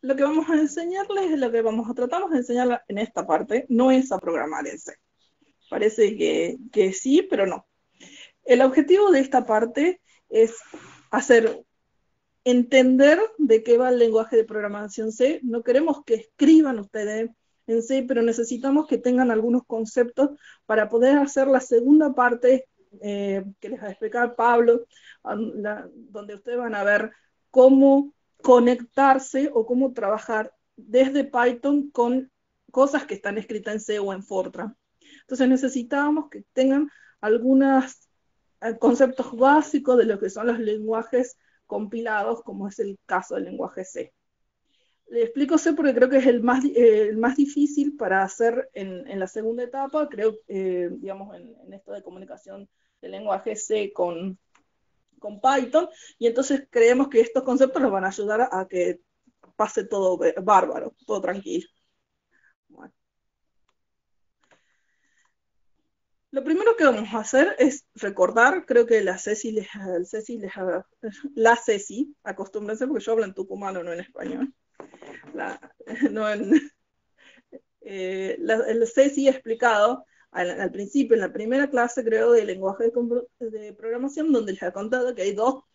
lo que vamos a enseñarles, lo que tratamos de enseñar en esta parte, no es a programar en C. Parece que sí, pero no. El objetivo de esta parte es entender de qué va el lenguaje de programación C. No queremos que escriban ustedes en C, pero necesitamos que tengan algunos conceptos para poder hacer la segunda parte que les va a explicar Pablo, donde ustedes van a ver cómo conectarse o cómo trabajar desde Python con cosas que están escritas en C o en Fortran. Entonces necesitamos que tengan algunos conceptos básicos de lo que son los lenguajes compilados, como es el caso del lenguaje C. Le explico C porque creo que es el más difícil para hacer en la segunda etapa, creo, digamos, en esto de comunicación del lenguaje C con Python, y entonces creemos que estos conceptos los van a ayudar a que pase todo bárbaro, todo tranquilo. Bueno. Lo primero que vamos a hacer es recordar, creo que la Ceci, acostúmbrense porque yo hablo en tucumano, no en español. No el Ceci ha explicado al principio, en la primera clase, creo, de lenguaje de programación, donde les ha contado que hay dos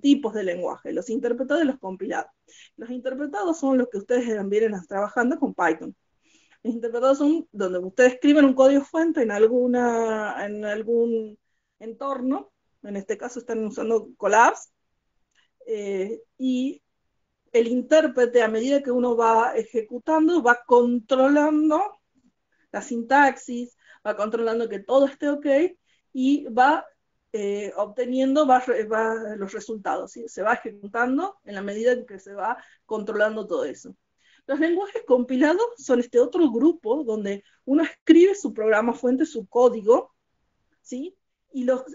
tipos de lenguaje, los interpretados y los compilados. Los interpretados son los que ustedes vienen trabajando con Python. Los interpretados son donde ustedes escriben un código fuente en algún entorno, en este caso están usando Collabs, y el intérprete, a medida que uno va ejecutando, va controlando la sintaxis, va controlando que todo esté ok y va obteniendo los resultados, ¿sí? Se va ejecutando en la medida en que se va controlando todo eso. Los lenguajes compilados son este otro grupo donde uno escribe su programa fuente, su código, ¿sí? Y los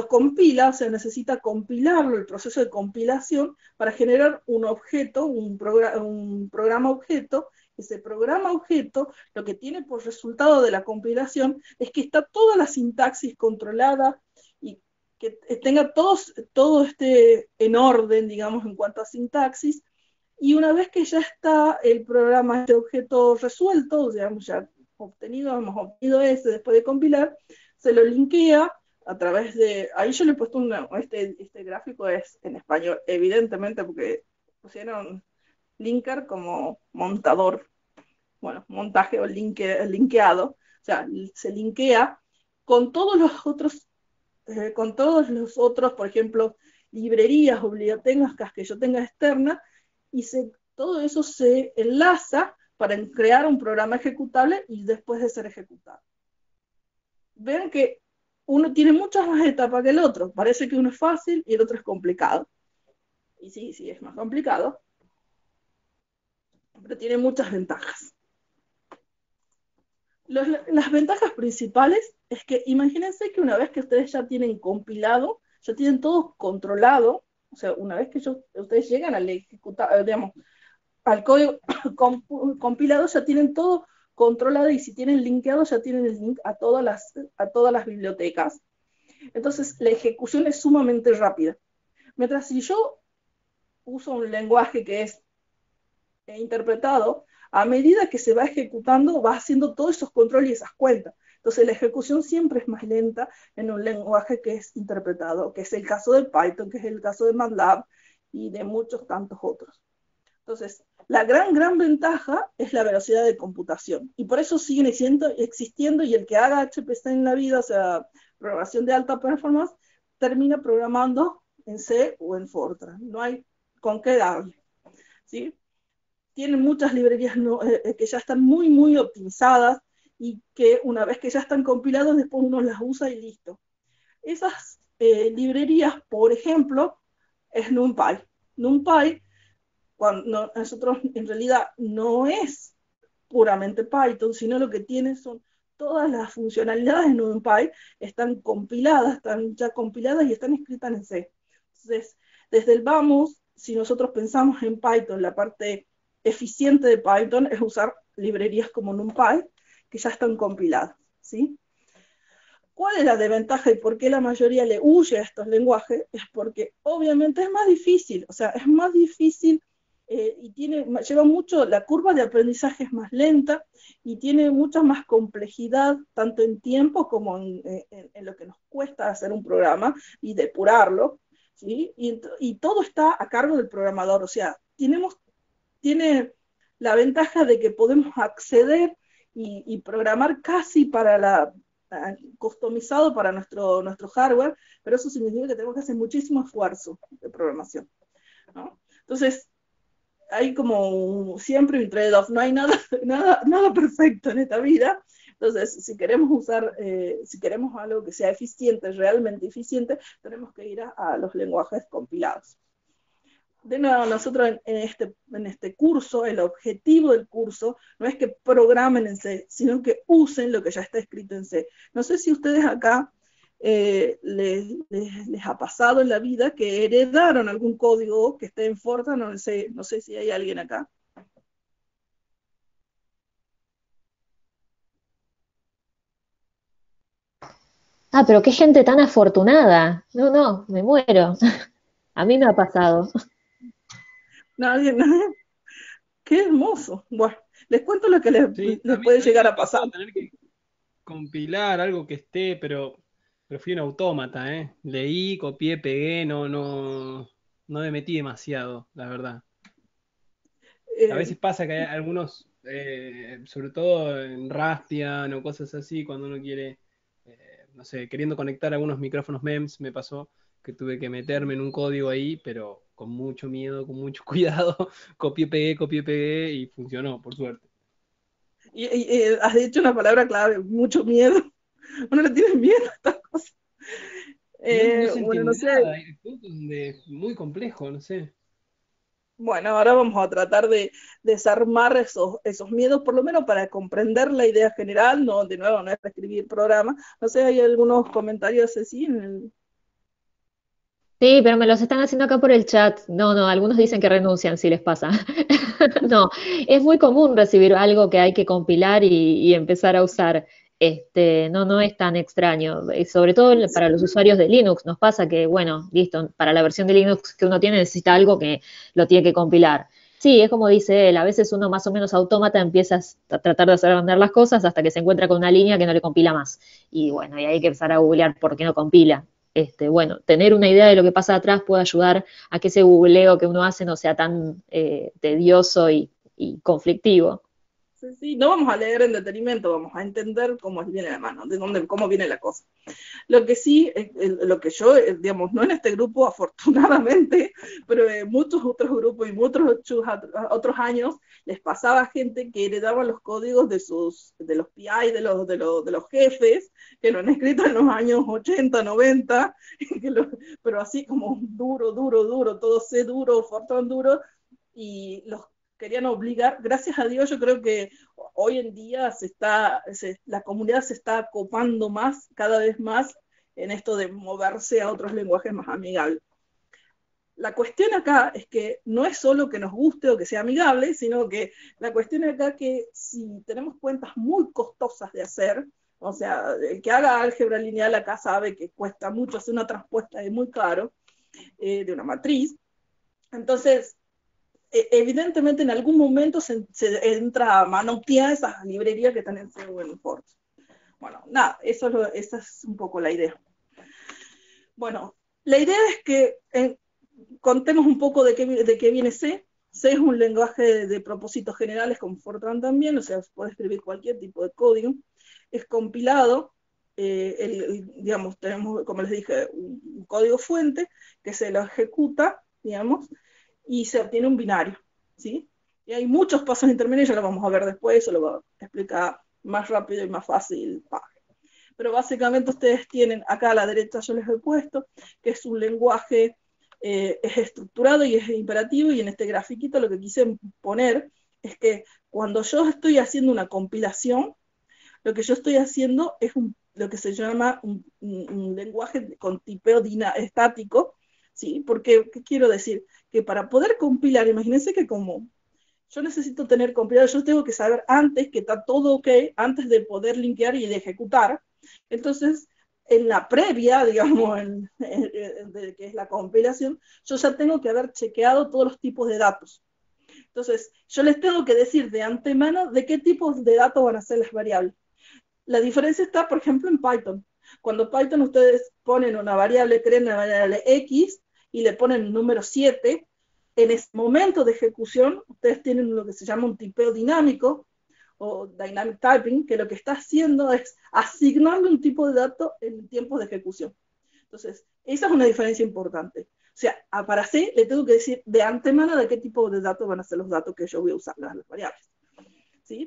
compila, o sea, necesita compilarlo, el proceso de compilación, para generar un objeto, un programa objeto. Ese programa objeto, lo que tiene por resultado de la compilación es que está toda la sintaxis controlada y que tenga todo esté en orden, digamos, en cuanto a sintaxis, y una vez que ya está el programa, este objeto resuelto, digamos, ya hemos obtenido ese después de compilar, se lo linkea a través de, ahí yo le he puesto este gráfico es en español, evidentemente, porque pusieron linker como montador, bueno, montaje o linkeado, o sea, se linkea con todos los otros, por ejemplo, librerías o bibliotecas que yo tenga externa, y todo eso se enlaza para crear un programa ejecutable y después de ser ejecutado. Ven que uno tiene muchas más etapas que el otro. Parece que uno es fácil y el otro es complicado. Y sí, es más complicado, pero tiene muchas ventajas. Las ventajas principales es que imagínense que una vez que ustedes ya tienen compilado, ya tienen todo controlado, o sea, una vez que ustedes llegan al ejecutar, digamos, al código compilado, ya tienen todo controlado, y si tienen linkeado, ya tienen el link a todas las bibliotecas. Entonces, la ejecución es sumamente rápida. Mientras si yo uso un lenguaje que es interpretado, a medida que se va ejecutando, va haciendo todos esos controles y esas cuentas. Entonces, la ejecución siempre es más lenta en un lenguaje que es interpretado, que es el caso de Python, que es el caso de MATLAB y de muchos tantos otros. Entonces, la gran ventaja es la velocidad de computación, y por eso siguen existiendo, y el que haga HPC en la vida, o sea, programación de alta performance, termina programando en C o en Fortran. No hay con qué darle, ¿sí? Tienen muchas librerías que ya están muy optimizadas, y que una vez que ya están compiladas, después uno las usa y listo. Esas librerías, por ejemplo, es NumPy. NumPy, cuando nosotros en realidad no es puramente Python, sino lo que tiene son todas las funcionalidades de NumPy, están ya compiladas y están escritas en C. Entonces, desde el vamos, si nosotros pensamos en Python, la parte eficiente de Python es usar librerías como NumPy, que ya están compiladas, ¿sí? ¿Cuál es la desventaja y por qué la mayoría le huye a estos lenguajes? Es porque obviamente es más difícil, o sea, es más difícil y lleva mucho, la curva de aprendizaje es más lenta y tiene mucha más complejidad, tanto en tiempo como en lo que nos cuesta hacer un programa y depurarlo, ¿sí? Y todo está a cargo del programador, o sea, tiene la ventaja de que podemos acceder y programar casi customizado para nuestro hardware, pero eso significa que tenemos que hacer muchísimo esfuerzo de programación, ¿no? Entonces, hay como siempre un trade-off, no hay nada perfecto en esta vida. Entonces, si queremos algo que sea eficiente, realmente eficiente, tenemos que ir a los lenguajes compilados. De nuevo, nosotros en este curso, el objetivo del curso no es que programen en C, sino que usen lo que ya está escrito en C. No sé si ustedes acá les ha pasado en la vida que heredaron algún código que esté en Fortran, no sé si hay alguien acá. Ah, pero qué gente tan afortunada. No, no, me muero. A mí me ha pasado. Nadie, nadie. Qué hermoso. Bueno, les cuento lo que Sí, les puede a mí llegar me a pasar. pasó tener que compilar algo que esté, pero fui un autómata, ¿eh? Leí, copié, pegué, no me metí demasiado, la verdad. A Eh, veces pasa que hay algunos, sobre todo en Raspbian o cosas así, cuando uno quiere, no sé, queriendo conectar algunos micrófonos MEMS, me pasó que tuve que meterme en un código ahí, pero con mucho miedo, con mucho cuidado, copié, pegué y funcionó, por suerte. has dicho una palabra clave, mucho miedo. Uno le tiene miedo a estas cosas. No se Bueno, no entiende sé. nada, hay puntos donde es muy complejo, no sé. Bueno, ahora vamos a tratar de desarmar esos miedos, por lo menos para comprender la idea general, no, de nuevo, no es escribir programa. No sé, hay algunos comentarios así Sí, pero me los están haciendo acá por el chat. No, no, algunos dicen que renuncian si les pasa. No, es muy común recibir algo que hay que compilar y empezar a usar. No, no es tan extraño. Sobre todo para los usuarios de Linux nos pasa que, bueno, listo, para la versión de Linux que uno tiene necesita algo que lo tiene que compilar. Sí, es como dice él, a veces uno más o menos autómata empieza a tratar de hacer andar las cosas hasta que se encuentra con una línea que no le compila más. Y bueno, y hay que empezar a googlear por qué no compila. Bueno, tener una idea de lo que pasa atrás puede ayudar a que ese googleo que uno hace no sea tan tedioso y conflictivo. Sí, sí, no vamos a leer en detenimiento, vamos a entender cómo viene la mano, cómo viene la cosa. Lo que sí, lo que yo, digamos, no en este grupo, afortunadamente, pero en muchos otros grupos y muchos otros años, les pasaba gente que heredaba los códigos de los PI, de los jefes, que lo han escrito en los años 80, 90, pero así como duro, todo C duro, Fortran duro, y los querían obligar. Gracias a Dios, yo creo que hoy en día la comunidad se está copando más, cada vez más, en esto de moverse a otros lenguajes más amigables. La cuestión acá es que no es solo que nos guste o que sea amigable, sino que la cuestión acá es que si tenemos cuentas muy costosas de hacer, o sea, el que haga álgebra lineal acá sabe que cuesta mucho hacer una transpuesta, es muy caro, de una matriz. Entonces, evidentemente en algún momento se entra a manotear esas librerías que están en C o en Fortran. Bueno, nada, esa es un poco la idea. Bueno, la idea es que contemos un poco de qué viene C. C es un lenguaje de propósitos generales como Fortran también, o sea, se puede escribir cualquier tipo de código. Es compilado, digamos, tenemos, como les dije, un código fuente que se lo ejecuta, digamos, y se obtiene un binario, ¿sí? Y hay muchos pasos intermedios, ya lo vamos a ver después, eso lo voy a explicar más rápido y más fácil. Pero básicamente ustedes tienen acá a la derecha, yo les he puesto, que es un lenguaje, es estructurado y es imperativo, y en este grafiquito lo que quise poner es que cuando yo estoy haciendo una compilación, lo que yo estoy haciendo es lo que se llama un lenguaje con tipeo estático, ¿sí? Porque, ¿qué quiero decir? Que para poder compilar, imagínense que como yo necesito tener compilado, yo tengo que saber antes que está todo ok, antes de poder linkear y de ejecutar. Entonces, en la previa, digamos, de que es la compilación, yo ya tengo que haber chequeado todos los tipos de datos. Entonces, yo les tengo que decir de antemano de qué tipos de datos van a ser las variables. La diferencia está, por ejemplo, en Python. Cuando Python ustedes ponen una variable, crean una variable X y le ponen el número 7, en ese momento de ejecución, ustedes tienen lo que se llama un tipeo dinámico, o dynamic typing, que lo que está haciendo es asignarle un tipo de dato en tiempos de ejecución. Entonces, esa es una diferencia importante. O sea, para C le tengo que decir de antemano de qué tipo de datos van a ser los datos que yo voy a usar, las variables. ¿Sí?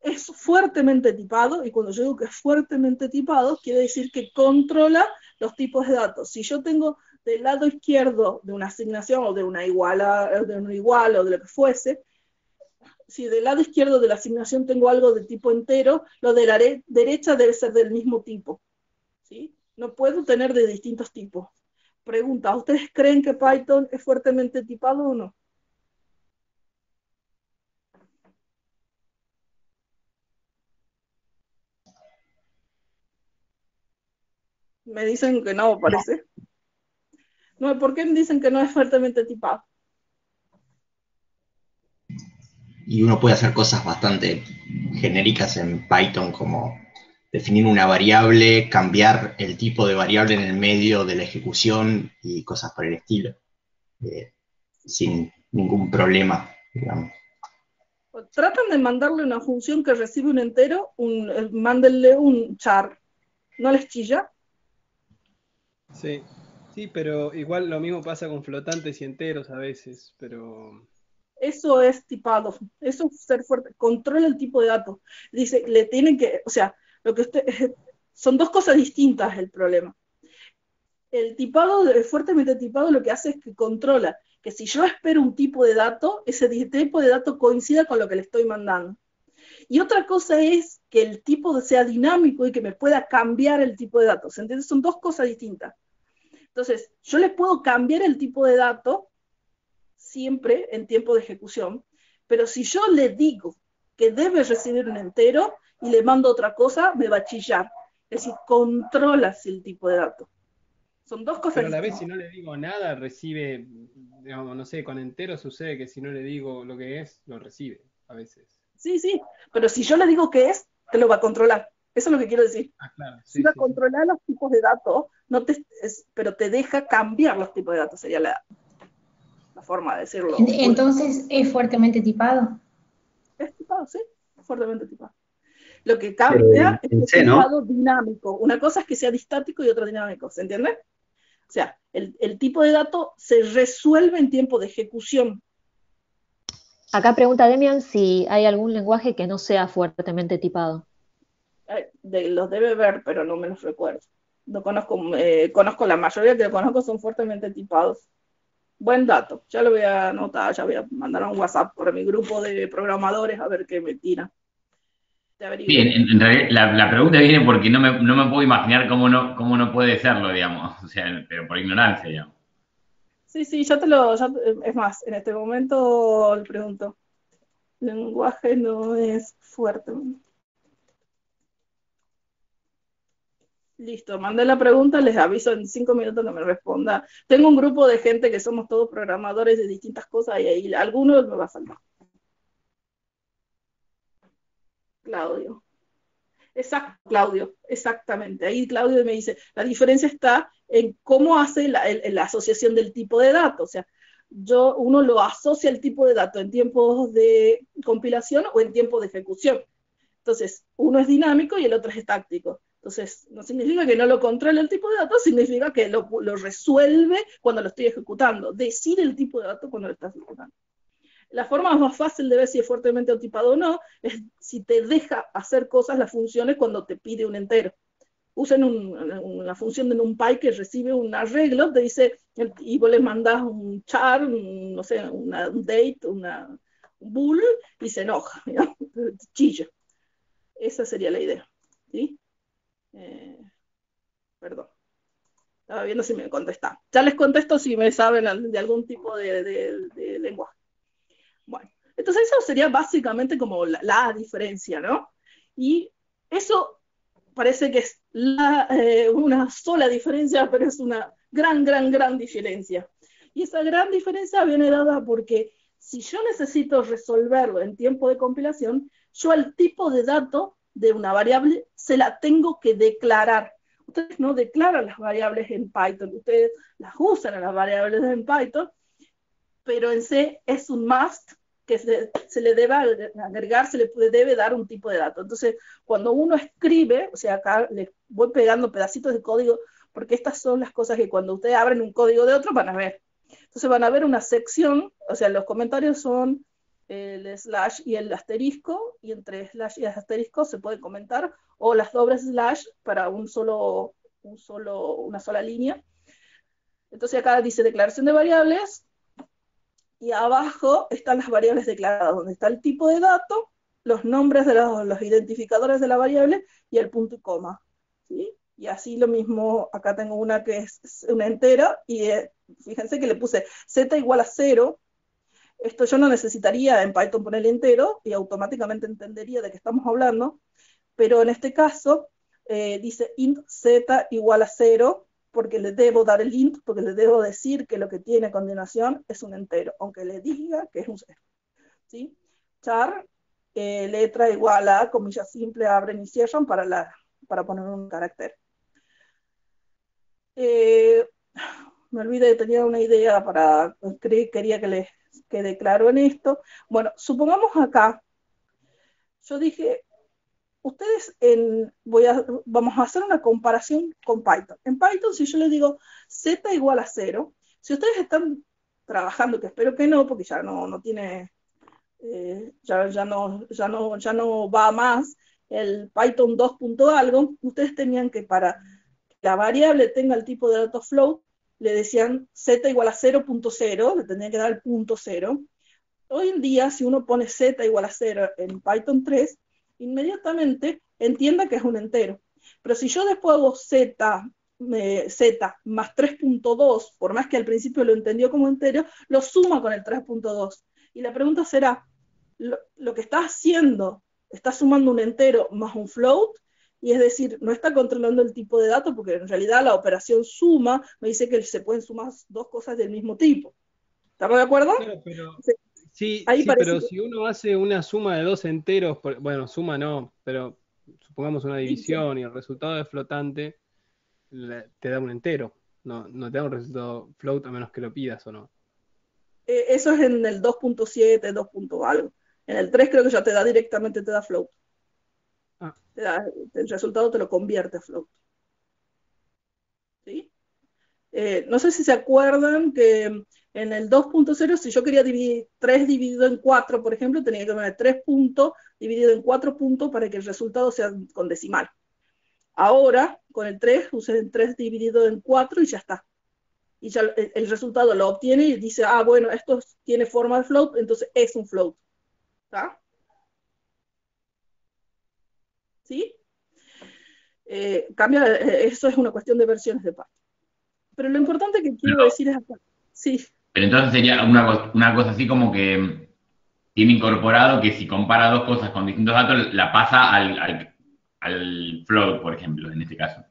Es fuertemente tipado, y cuando yo digo que es fuertemente tipado, quiere decir que controla los tipos de datos. Si yo tengo del lado izquierdo de una asignación o de una igual o de lo que fuese, si del lado izquierdo de la asignación tengo algo de tipo entero, lo de la derecha debe ser del mismo tipo. ¿Sí? No puedo tener de distintos tipos. Pregunta, ¿ustedes creen que Python es fuertemente tipado o no? Me dicen que no, parece. No, ¿por qué me dicen que no es fuertemente tipado? Y uno puede hacer cosas bastante genéricas en Python, como definir una variable, cambiar el tipo de variable en el medio de la ejecución y cosas por el estilo, sin ningún problema, digamos. Tratan de mandarle una función que recibe un entero, mándenle un char. ¿No les chilla? Sí, sí, pero igual lo mismo pasa con flotantes y enteros a veces, pero Eso es tipado, eso es ser fuerte, controla el tipo de datos. Dice, le tienen que, o sea, lo que usted, son dos cosas distintas el problema. El tipado, fuertemente tipado, lo que hace es que controla que si yo espero un tipo de dato, ese tipo de dato coincida con lo que le estoy mandando. Y otra cosa es que el tipo sea dinámico y que me pueda cambiar el tipo de datos. ¿Entiendes? Son dos cosas distintas. Entonces, yo le puedo cambiar el tipo de dato siempre en tiempo de ejecución, pero si yo le digo que debe recibir un entero y le mando otra cosa, me va a chillar. Es decir, controla el tipo de dato. Son dos cosas pero a la vez distintas. si no le digo nada, recibe, digamos, no sé, con entero sucede que si no le digo lo que es, lo recibe a veces. Sí, sí, pero si yo le digo que es, te lo va a controlar. Eso es lo que quiero decir. Ah, claro, Sí sí, va a sí, sí. controlar los tipos de datos, no pero te deja cambiar los tipos de datos, sería la forma de decirlo. Entonces es fuertemente tipado. Es tipado, sí, fuertemente tipado. Lo que Pero cambia es que en es C, ¿no? tipado dinámico. Una cosa es que sea distático y otra dinámico, ¿se entiende? O sea, el tipo de dato se resuelve en tiempo de ejecución. Acá pregunta Demian si hay algún lenguaje que no sea fuertemente tipado. Los debe ver, pero no me los recuerdo. No conozco, conozco la mayoría que conozco son fuertemente tipados. Buen dato, ya lo voy a anotar, ya voy a mandar un WhatsApp por mi grupo de programadores a ver qué me tira. Te Bien, averiguo. en realidad la pregunta viene porque no me puedo imaginar cómo no puede serlo, digamos, o sea, pero por ignorancia, digamos. Sí, sí, es más, en este momento le pregunto. Lenguaje no es fuerte. Listo, mandé la pregunta, les aviso en 5 minutos que me responda. Tengo un grupo de gente que somos todos programadores de distintas cosas y ahí alguno me va a faltar. Claudio. Exacto, Claudio, exactamente. Ahí Claudio me dice, la diferencia está en cómo hace la asociación del tipo de dato. O sea, uno lo asocia el tipo de dato en tiempos de compilación o en tiempos de ejecución. Entonces, uno es dinámico y el otro es estático. Entonces, no significa que no lo controle el tipo de datos, significa que lo resuelve cuando lo estoy ejecutando. Decide el tipo de dato cuando lo estás ejecutando. La forma más fácil de ver si es fuertemente tipado o no es si te deja hacer cosas las funciones cuando te pide un entero. Usen una función de NumPy que recibe un arreglo, te dice, y vos le mandás un char, no sé, un date, un bool, y se enoja, ¿no? Chilla. Esa sería la idea. ¿Sí? Perdón. Estaba viendo si me contestan. Ya les contesto si me saben de algún tipo de lenguaje. Bueno, entonces eso sería básicamente como la diferencia, ¿no? Y eso parece que es una sola diferencia, pero es una gran diferencia. Y esa gran diferencia viene dada porque si yo necesito resolverlo en tiempo de compilación, yo al tipo de dato de una variable se la tengo que declarar. Ustedes no declaran las variables en Python, ustedes las usan a las variables en Python, pero en C es un must que se le debe agregar, se le debe dar un tipo de dato. Entonces, cuando uno escribe, o sea, acá les voy pegando pedacitos de código, porque estas son las cosas que cuando ustedes abren un código de otro van a ver. Entonces van a ver una sección, o sea, los comentarios son el slash y el asterisco, y entre slash y asterisco se puede comentar, o las dobles slash para una sola línea. Entonces acá dice declaración de variables, y abajo están las variables declaradas, donde está el tipo de dato, los nombres de los identificadores de la variable y el punto y coma, ¿sí? Y así lo mismo, acá tengo una que es una entera, y fíjense que le puse z igual a 0. Esto yo no necesitaría en Python ponerle entero, y automáticamente entendería de qué estamos hablando, pero en este caso dice int z igual a 0, porque le debo dar el int, porque le debo decir que lo que tiene a continuación es un entero, aunque le diga que es un 0. ¿Sí? Char, letra igual a, comillas simple, abren y cierran para poner un carácter. Me olvidé, tenía una idea quería que les quede claro en esto. Bueno, supongamos acá, yo dije, ustedes vamos a hacer una comparación con Python. En Python, si yo les digo z igual a 0, si ustedes están trabajando, que espero que no, porque ya no tiene, ya no va más el Python 2 punto algo, ustedes tenían que, para que la variable tenga el tipo de dato float, le decían z igual a 0.0, le tendrían que dar el punto 0. Hoy en día, si uno pone z igual a 0 en Python 3, inmediatamente entienda que es un entero. Pero si yo después hago z más 3.2, por más que al principio lo entendió como entero, lo suma con el 3.2. Y la pregunta será, lo que está haciendo, está sumando un entero más un float, y es decir, no está controlando el tipo de dato, porque en realidad la operación suma me dice que se pueden sumar dos cosas del mismo tipo. ¿Estamos de acuerdo? Claro, pero Sí, pero si uno hace una suma de dos enteros, bueno, suma no, pero supongamos una división y el resultado es flotante, te da un entero, no te da un resultado float a menos que lo pidas o no. Eso es en el 2.7, 2. algo. En el 3 creo que ya te da directamente, te da float. El resultado te lo convierte a float. ¿Sí? No sé si se acuerdan que en el 2.0, si yo quería dividir 3 dividido en 4, por ejemplo, tenía que poner 3 puntos dividido en 4 puntos para que el resultado sea con decimal. Ahora, con el 3, usen 3 dividido en 4 y ya está. Y ya el resultado lo obtiene y dice, bueno, esto tiene forma de float, entonces es un float. ¿Está? ¿Sí? Eso es una cuestión de versiones de Python. Pero lo importante que quiero decir es acá. Sí. Pero entonces sería una cosa así como que tiene incorporado que si compara dos cosas con distintos datos, la pasa al float, por ejemplo, en este caso.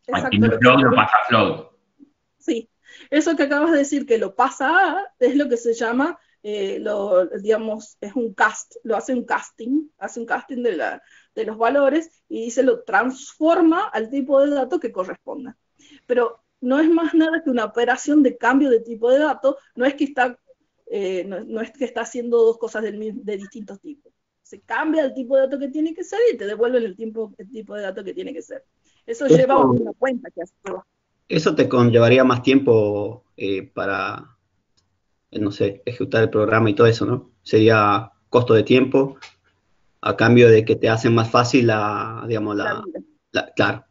Exacto. Al float lo pasa a float. Sí. Eso que acabas de decir que lo pasa a, es lo que se llama, digamos, es un cast, hace un casting de los valores y dice lo transforma al tipo de dato que corresponda. Pero no es más nada que una operación de cambio de tipo de dato, no es que está, no es que está haciendo dos cosas de distintos tipos. Se cambia el tipo de dato que tiene que ser y te devuelven el tipo de dato que tiene que ser. Eso lleva una cuenta que hace todo. Eso te conllevaría más tiempo para, no sé, ejecutar el programa y todo eso, ¿no? Sería costo de tiempo a cambio de que te hacen más fácil claro.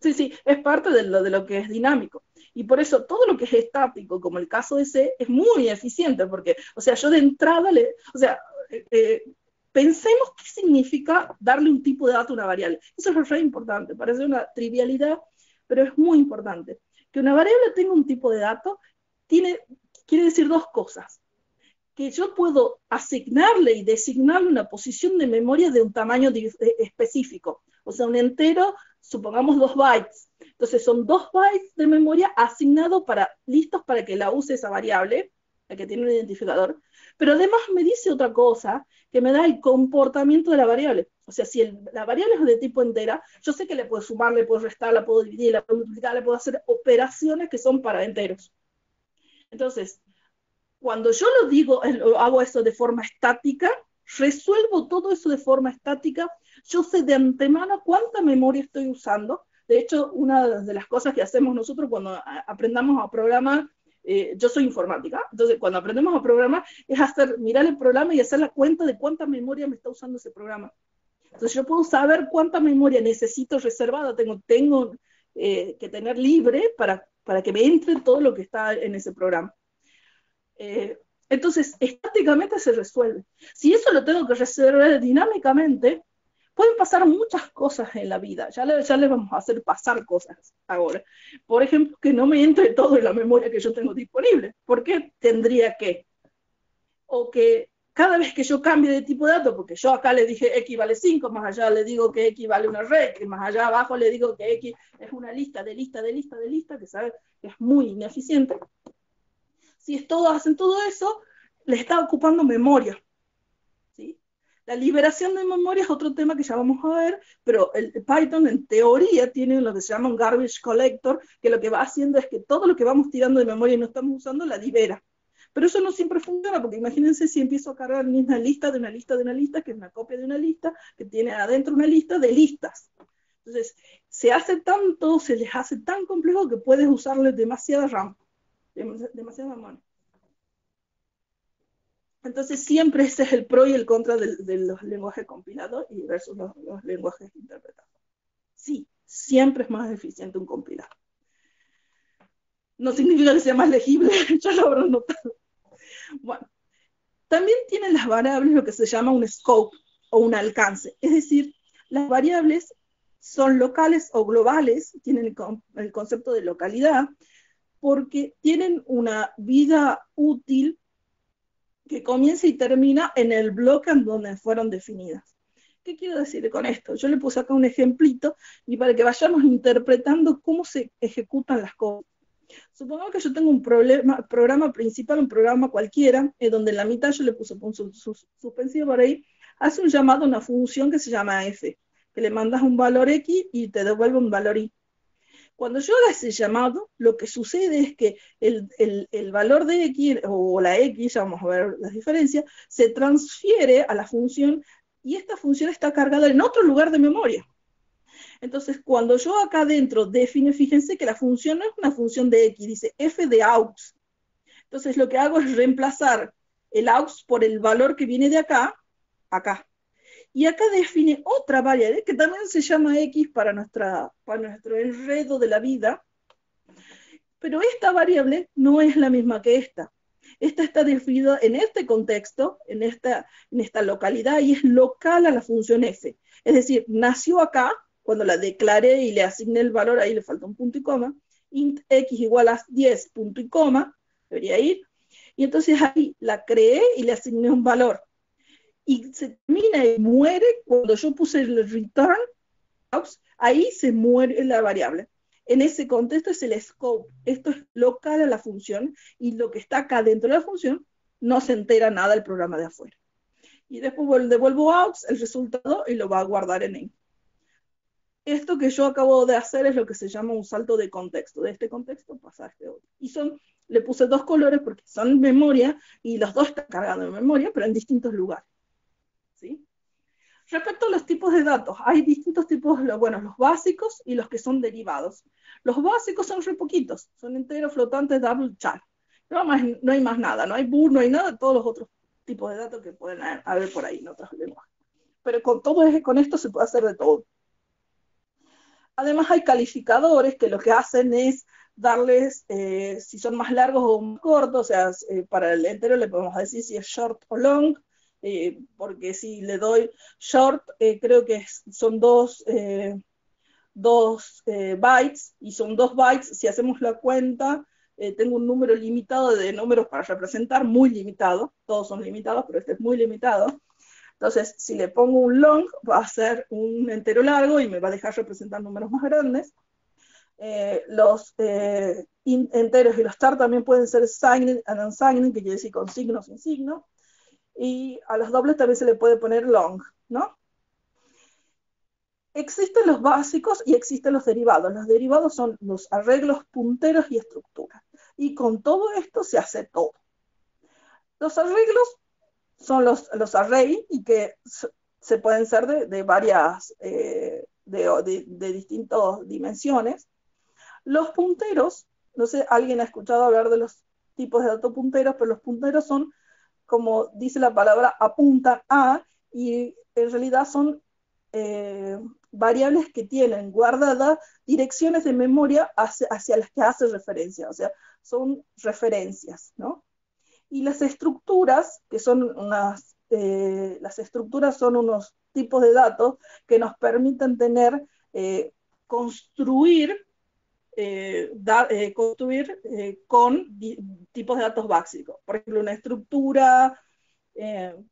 Sí, es parte de lo que es dinámico. Y por eso todo lo que es estático, como el caso de C, es muy eficiente, porque, o sea, yo de entrada, pensemos qué significa darle un tipo de dato a una variable. Eso es re importante, parece una trivialidad, pero es muy importante. Que una variable tenga un tipo de dato quiere decir dos cosas. Que yo puedo asignarle y designarle una posición de memoria de un tamaño específico. O sea, un entero, supongamos 2 bytes. Entonces son 2 bytes de memoria asignados listos para que la use esa variable. el que tiene un identificador, pero además me dice otra cosa que me da el comportamiento de la variable. O sea, si la variable es de tipo entera, yo sé que le puedo sumar, le puedo restar, la puedo dividir, la puedo multiplicar, le puedo hacer operaciones que son para enteros. Entonces, cuando yo lo digo, hago eso de forma estática, resuelvo todo eso de forma estática, yo sé de antemano cuánta memoria estoy usando. De hecho, una de las cosas que hacemos nosotros cuando aprendamos a programar, yo soy informática, entonces cuando aprendemos a programar es mirar el programa y hacer la cuenta de cuánta memoria me está usando ese programa. Entonces yo puedo saber cuánta memoria necesito reservada, tengo que tener libre para que me entre todo lo que está en ese programa. Entonces, estáticamente se resuelve. Si eso lo tengo que resolver dinámicamente, pueden pasar muchas cosas en la vida. Ya les vamos a hacer pasar cosas ahora. Por ejemplo, que no me entre todo en la memoria que yo tengo disponible. ¿Por qué tendría que? O que cada vez que yo cambie de tipo de dato, porque yo acá le dije X vale 5, más allá le digo que X vale un array, que más allá abajo le digo que X es una lista de lista de lista de lista, que sabe que es muy ineficiente. Si todos hacen todo eso, le está ocupando memoria. ¿Sí? La liberación de memoria es otro tema que ya vamos a ver, pero el Python en teoría tiene lo que se llama un garbage collector, que lo que va haciendo es que todo lo que vamos tirando de memoria y no estamos usando, la libera. Pero eso no siempre funciona, porque imagínense si empiezo a cargar una lista de una lista de una lista, que es una copia de una lista, que tiene adentro una lista de listas. Entonces, se les hace tan complejo que puedes usarle demasiada RAM. Demasiada memoria. Entonces siempre ese es el pro y el contra de los lenguajes compilados y versus los lenguajes interpretados. Sí, siempre es más eficiente un compilador. No significa que sea más legible, ya lo habrán notado. Bueno, también tienen las variables lo que se llama un scope o un alcance. Es decir, las variables son locales o globales, tienen el concepto de localidad, porque tienen una vida útil que comienza y termina en el bloque en donde fueron definidas. ¿Qué quiero decir con esto? Yo le puse acá un ejemplito y para que vayamos interpretando cómo se ejecutan las cosas. Supongamos que yo tengo un programa principal, un programa cualquiera, donde en la mitad yo le puse un suspensivo por ahí, hace un llamado a una función que se llama f, que le mandas un valor x y te devuelve un valor y. Cuando yo haga ese llamado, lo que sucede es que el valor de x, o la x, ya vamos a ver las diferencias, se transfiere a la función y esta función está cargada en otro lugar de memoria. Entonces, cuando yo acá adentro define, fíjense que la función no es una función de x, dice f de aux. Entonces, lo que hago es reemplazar el aux por el valor que viene de acá, acá. Y acá define otra variable que también se llama X para nuestro enredo de la vida, pero esta variable no es la misma que esta. Esta está definida en este contexto, en esta localidad, y es local a la función f. Es decir, nació acá, cuando la declaré y le asigné el valor, ahí le falta un punto y coma, int x igual a 10, punto y coma, debería ir, y entonces ahí la creé y le asigné un valor. Y se termina y muere cuando yo puse el return, ahí se muere la variable. En ese contexto es el scope, esto es local a la función, y lo que está acá dentro de la función no se entera nada el programa de afuera. Y después devuelvo aux, el resultado, y lo va a guardar en él. Esto que yo acabo de hacer es lo que se llama un salto de contexto. De este contexto pasa a este otro. Y le puse dos colores porque son memoria, y los dos están cargados de memoria, pero en distintos lugares. ¿Sí? Respecto a los tipos de datos, hay distintos tipos, los básicos y los que son derivados. Los básicos son re poquitos, son enteros, flotantes, double, char. No hay más nada, no hay bool, no hay nada de todos los otros tipos de datos que pueden haber por ahí en otros lenguajes. Pero con esto se puede hacer de todo. Además hay calificadores que lo que hacen es darles, si son más largos o más cortos, o sea, para el entero le podemos decir si es short o long, porque si le doy short, creo que son dos bytes, y son 2 bytes, si hacemos la cuenta, tengo un número limitado de números para representar, muy limitado, todos son limitados, pero este es muy limitado. Entonces, si le pongo un long, va a ser un entero largo y me va a dejar representar números más grandes. Los enteros y los char también pueden ser signed and unsigned, que quiere decir con signo o sin signo, y a los dobles también se le puede poner long, ¿no? Existen los básicos y existen los derivados. Los derivados son los arreglos punteros y estructuras. Y con todo esto se hace todo. Los arreglos son los arrays y que se pueden ser de varias, de distintas dimensiones. Los punteros, no sé, alguien ha escuchado hablar de los tipos de datos punteros, pero los punteros son, como dice la palabra, apuntan a, y en realidad son variables que tienen guardadas direcciones de memoria hacia las que hace referencia, o sea, son referencias, ¿no? Y las estructuras, que son las estructuras son unos tipos de datos que nos permiten tener, construir con tipos de datos básicos. Por ejemplo, una estructura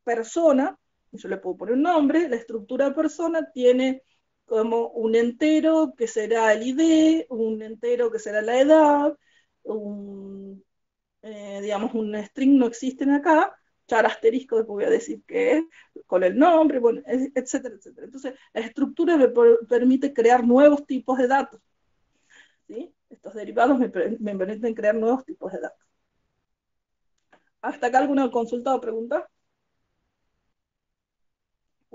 persona, yo le puedo poner un nombre, la estructura persona tiene como un entero que será el ID, un entero que será la edad, digamos, un string no existen acá, char asterisco, después voy a decir qué es, con el nombre, bueno, etcétera, etcétera. Entonces, la estructura me permite crear nuevos tipos de datos, ¿sí? Estos derivados me permiten crear nuevos tipos de datos. ¿Hasta acá alguna consulta o pregunta?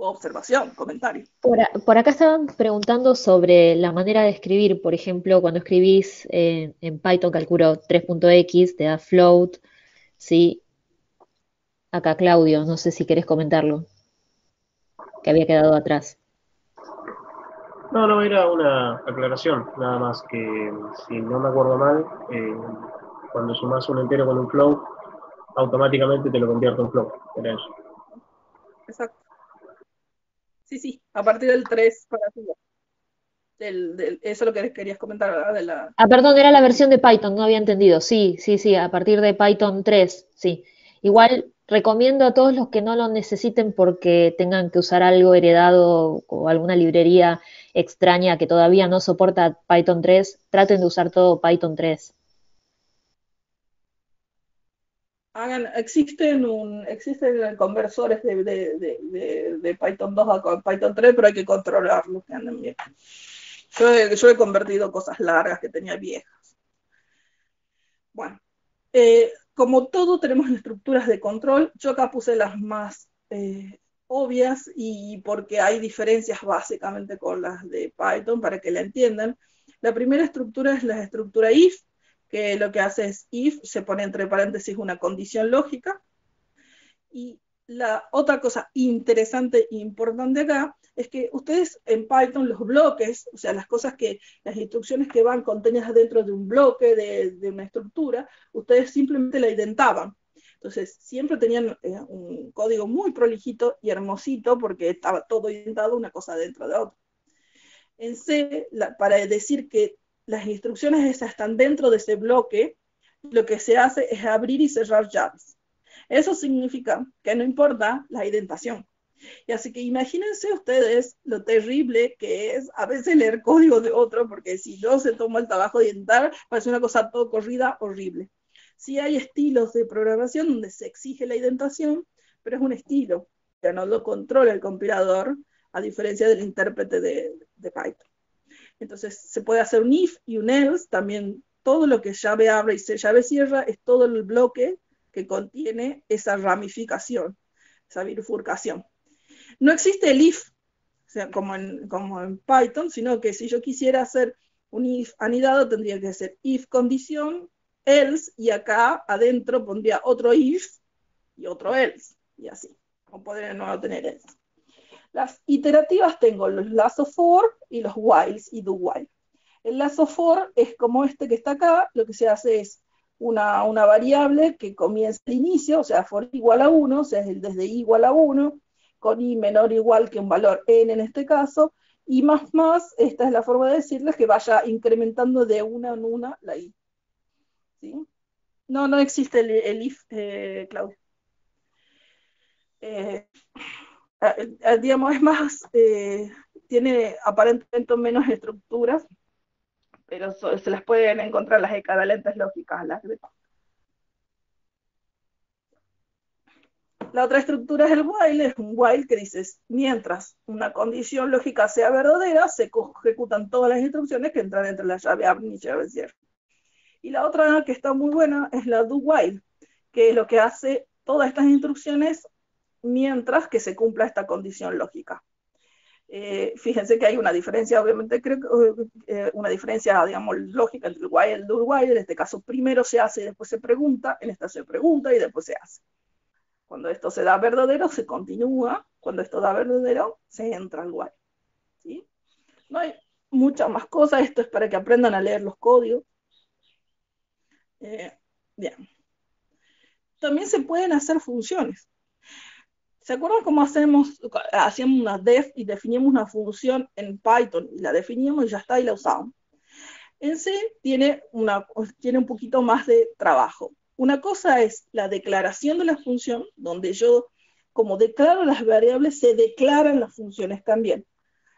O observación, comentario. Por acá estaban preguntando sobre la manera de escribir, por ejemplo, cuando escribís en Python, calculo 3.x, te da float, ¿sí? Acá Claudio, no sé si querés comentarlo, que había quedado atrás. No, no, era una aclaración, nada más que si no me acuerdo mal, cuando sumas un entero con un float, automáticamente te lo convierte en float. Era eso. Exacto. Sí, sí, a partir del 3 para arriba. Eso es lo que querías comentar, ¿verdad? Ah, perdón, era la versión de Python, no había entendido. Sí, sí, sí, a partir de Python 3, sí. Igual recomiendo a todos los que no lo necesiten porque tengan que usar algo heredado o alguna librería extraña que todavía no soporta Python 3, traten de usar todo Python 3. Existen conversores de Python 2 a Python 3, pero hay que controlarlos, que anden bien. Yo he convertido cosas largas que tenía viejas. Bueno, como todo tenemos estructuras de control, yo acá puse las más obvias y porque hay diferencias básicamente con las de Python para que la entiendan. La primera estructura es la estructura if, que lo que hace es if, se pone entre paréntesis una condición lógica. Y la otra cosa interesante e importante acá es que ustedes en Python los bloques, o sea, las instrucciones que van contenidas dentro de un bloque, de una estructura, ustedes simplemente la identaban. Entonces, siempre tenían un código muy prolijito y hermosito porque estaba todo identado una cosa dentro de otra. En C, para decir que las instrucciones esas están dentro de ese bloque, lo que se hace es abrir y cerrar llaves. Eso significa que no importa la indentación. Y así que imagínense ustedes lo terrible que es a veces leer código de otro, porque si no se toma el trabajo de indentar, parece una cosa todo corrida horrible. Sí hay estilos de programación donde se exige la indentación, pero es un estilo, ya no lo controla el compilador, a diferencia del intérprete de Python. Entonces se puede hacer un if y un else, también todo lo que llave abre y llave cierra es todo el bloque que contiene esa ramificación, esa bifurcación. No existe el if, o sea, como en Python, sino que si yo quisiera hacer un if anidado, tendría que ser if condición, else, y acá adentro pondría otro if y otro else, y así, como poder no tener else. Las iterativas tengo los lazo for y los whiles y do while. El lazo for es como este que está acá, lo que se hace es una variable que comienza al inicio, o sea, for igual a 1, o sea, es el desde i igual a 1, con i menor o igual que un valor n en este caso, y más, esta es la forma de decirles que vaya incrementando de una en una la i. ¿Sí? No existe el if, Claudio. Digamos, es más, tiene aparentemente menos estructuras, pero se las pueden encontrar las equivalentes lógicas a las gretas. La otra estructura es el while, es un while que dice, mientras una condición lógica sea verdadera, se ejecutan todas las instrucciones que entran entre la llave ABN y llave cierre. Y la otra que está muy buena es la do while, que es lo que hace todas estas instrucciones mientras que se cumpla esta condición lógica. Fíjense que hay una diferencia, obviamente, creo que una diferencia, digamos, lógica entre el while y el do while. En este caso, primero se hace y después se pregunta, en esta se pregunta y después se hace. Cuando esto se da verdadero, se continúa. Cuando esto da verdadero, se entra al while. ¿Sí? No hay muchas más cosas. Esto es para que aprendan a leer los códigos. Bien. También se pueden hacer funciones. ¿Se acuerdan cómo hacíamos una def y definíamos una función en Python? Y la definíamos y ya está, y la usamos. En C tiene un poquito más de trabajo. Una cosa es la declaración de la función, donde yo, como declaro las variables, se declaran las funciones también.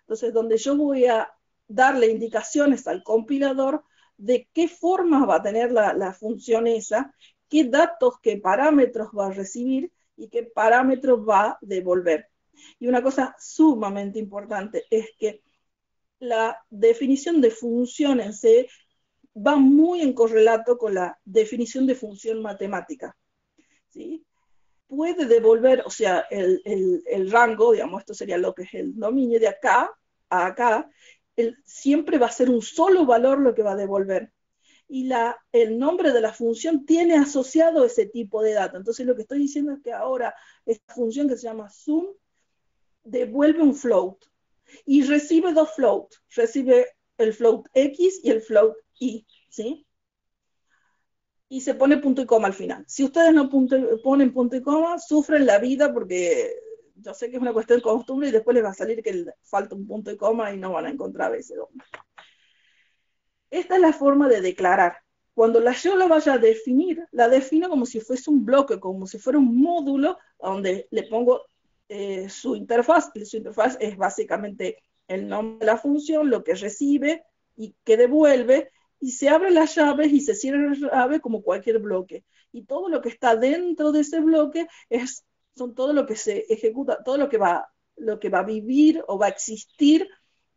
Entonces, donde yo voy a darle indicaciones al compilador de qué forma va a tener la función esa, qué datos, qué parámetros va a recibir y qué parámetros va a devolver. Y una cosa sumamente importante es que la definición de función en C va muy en correlato con la definición de función matemática. ¿Sí? Puede devolver, o sea, el rango, digamos, esto sería lo que es el dominio de acá a acá, siempre va a ser un solo valor lo que va a devolver. Y el nombre de la función tiene asociado ese tipo de datos. Entonces lo que estoy diciendo es que ahora esta función que se llama sum devuelve un float y recibe dos floats. Recibe el float x y el float y, ¿sí? Y se pone punto y coma al final. Si ustedes no ponen punto y coma, sufren la vida porque yo sé que es una cuestión de costumbre y después les va a salir que falta un punto y coma y no van a encontrar ese dónde. Esta es la forma de declarar. Cuando yo la vaya a definir, la defino como si fuese un bloque, como si fuera un módulo donde le pongo su interfaz. Su interfaz es básicamente el nombre de la función, lo que recibe y que devuelve, y se abren las llaves y se cierra la llave como cualquier bloque. Y todo lo que está dentro de ese bloque son todo lo que se ejecuta, todo lo que va a vivir o va a existir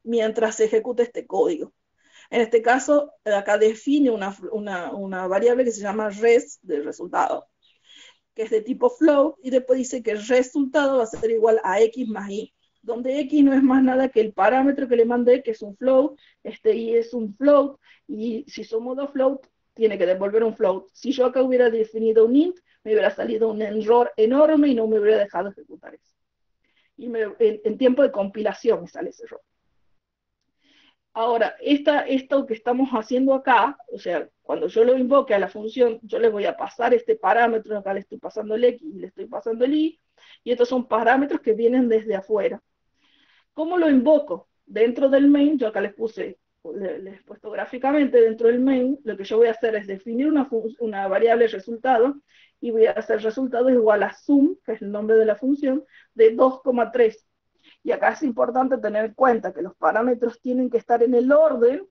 mientras se ejecuta este código. En este caso, acá define una variable que se llama res del resultado, que es de tipo float, y después dice que el resultado va a ser igual a x más y, donde x no es más nada que el parámetro que le mandé, que es un float, este y es un float, y si somos dos float, tiene que devolver un float. Si yo acá hubiera definido un int, me hubiera salido un error enorme y no me hubiera dejado ejecutar eso. Y en tiempo de compilación me sale ese error. Ahora, esto que estamos haciendo acá, o sea, cuando yo lo invoque a la función, yo le voy a pasar este parámetro, acá le estoy pasando el x y le estoy pasando el y estos son parámetros que vienen desde afuera. ¿Cómo lo invoco? Dentro del main, yo acá les he puesto gráficamente, dentro del main, lo que yo voy a hacer es definir una variable resultado, y voy a hacer resultado igual a sum, que es el nombre de la función, de 2,3. Y acá es importante tener en cuenta que los parámetros tienen que estar en el orden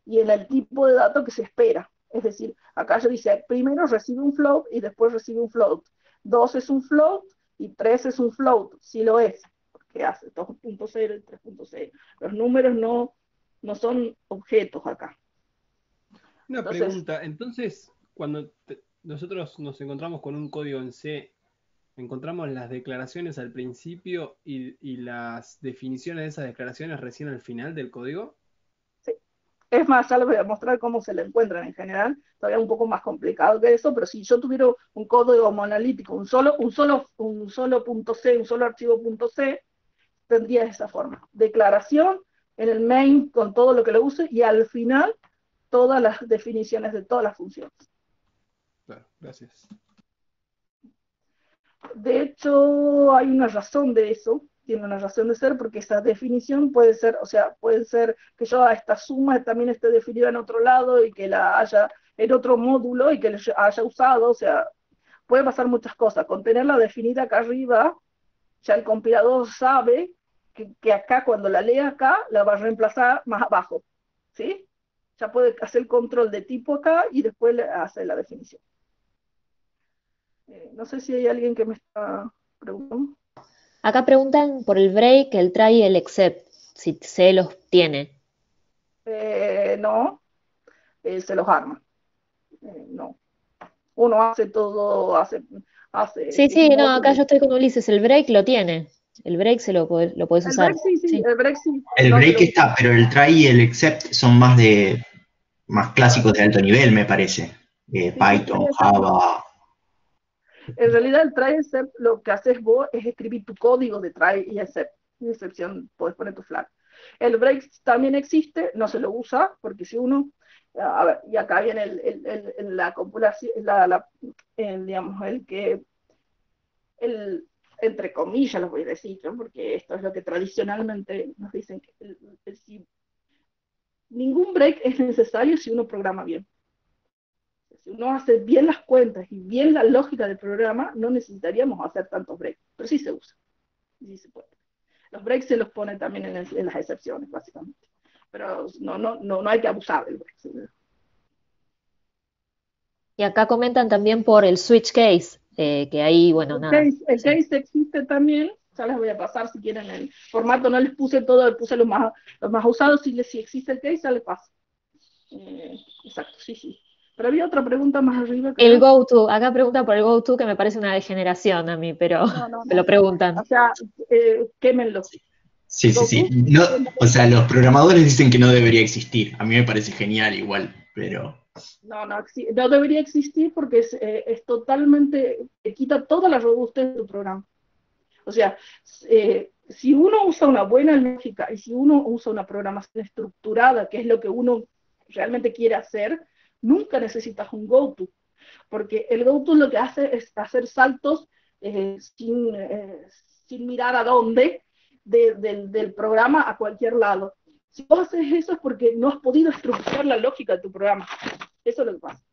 y en el tipo de dato que se espera. Es decir, acá yo dice, primero recibe un float y después recibe un float. 2 es un float y 3 es un float, sí lo es, porque hace 2.0 y 3.0. Los números no son objetos acá. Una pregunta, entonces, cuando nosotros nos encontramos con un código en C, encontramos las declaraciones al principio y las definiciones de esas declaraciones recién al final del código. Sí. Es más, ya les voy a mostrar cómo se le encuentran en general. Todavía un poco más complicado que eso, pero si yo tuviera un código monolítico, un solo punto C, un solo archivo punto C, tendría esa forma. Declaración en el main con todo lo que lo use y al final todas las definiciones de todas las funciones. Claro, gracias. De hecho, hay una razón de eso, tiene una razón de ser, porque esa definición puede ser, o sea, puede ser que yo a esta suma también esté definida en otro lado y que la haya en otro módulo y que la haya usado, o sea, puede pasar muchas cosas. Con tenerla definida acá arriba, ya el compilador sabe que acá, cuando la lea acá, la va a reemplazar más abajo, ¿sí? ya puede hacer el control de tipo acá y después le hace la definición. No sé si hay alguien que me está preguntando. Acá preguntan por el break, el try y el except, si se los tiene. No, se los arma. No. Uno hace todo, hace Sí, sí, no, acá módulos. yo estoy con Ulises, el break lo tiene. El break lo podés El usar. break sí, Sí. el break sí. El No, break pero está, pero el try y el except son más clásicos de alto nivel, me parece. sí, Python, try except no. Java. En realidad el try except lo que haces vos es escribir tu código de try y except. En excepción, podés poner tu flag. El break también existe, no se lo usa, porque si uno, a ver, y acá viene la copulación, digamos, el, entre comillas lo voy a decir, ¿no? Porque esto es lo que tradicionalmente nos dicen, que si, ningún break es necesario si uno programa bien. Si uno hace bien las cuentas y bien la lógica del programa, no necesitaríamos hacer tantos breaks, pero sí se usa, sí se puede. Los breaks se los pone también en las excepciones, básicamente. Pero no hay que abusar del break. Y acá comentan también por el switch case, que ahí, bueno, nada. El Sí. case existe también, ya les voy a pasar si quieren el formato, no les puse todo, les puse los más usados, si existe el case ya les paso. Exacto, sí. Pero había otra pregunta más arriba, El creo. go-to, acá preguntan por el go-to, que me parece una degeneración a mí, pero me lo preguntan. O sea, quémenlo. Sí. No, o sea, los programadores dicen que no debería existir. A mí me parece genial igual, pero... No debería existir porque es totalmente, quita toda la robustez de tu programa. O sea, si uno usa una buena lógica y si uno usa una programación estructurada, que es lo que uno realmente quiere hacer, nunca necesitas un go-to, porque el go-to lo que hace es hacer saltos sin mirar a dónde del programa a cualquier lado. Si vos haces eso es porque no has podido estructurar la lógica de tu programa. Eso es lo que pasa.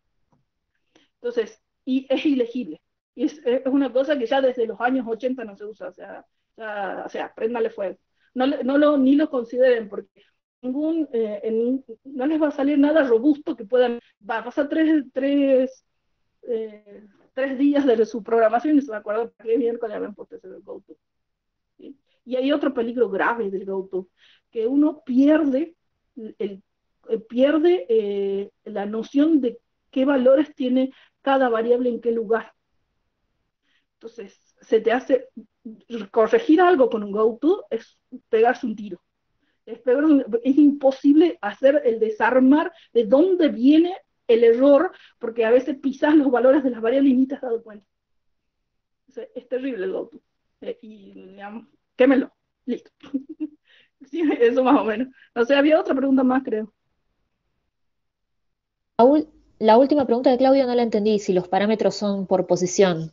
Entonces, y es ilegible. Y es una cosa que ya desde los años 80 no se usa. O sea, préndale fuego. Ni lo consideren, porque no les va a salir nada robusto que puedan. Va a pasar tres días de su programación y se va a acordar para qué miércoles habían puesto ese GoTo. ¿Sí? Y hay otro peligro grave del GoTo, que uno pierde la noción de qué valores tiene cada variable en qué lugar. Entonces, se te hace corregir algo con un GoTo es pegarse un tiro. Es imposible hacer el desarmar de dónde viene el error, porque a veces pisas los valores de las variables y ni te has dado cuenta. O sea, es terrible el GoTo. Y digamos, quémelo. Listo. Sí, eso más o menos. O sea, había otra pregunta más, creo. La última pregunta de Claudio no la entendí, si los parámetros son por posición,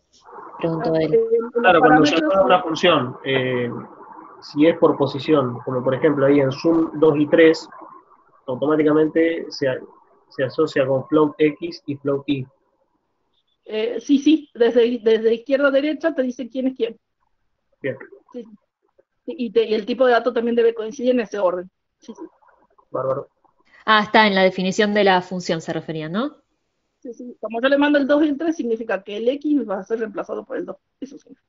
preguntó él. Claro, cuando llamas una función, si es por posición, como por ejemplo ahí en Zoom 2 y 3, automáticamente se asocia con float X y float Y. Sí, desde izquierda a derecha te dice quién es quién. Bien. Sí. Y el tipo de dato también debe coincidir en ese orden. Sí. Bárbaro. Ah, está en la definición de la función se refería, ¿no? Sí. Como yo le mando el 2 y el 3, significa que el X va a ser reemplazado por el 2. Eso significa.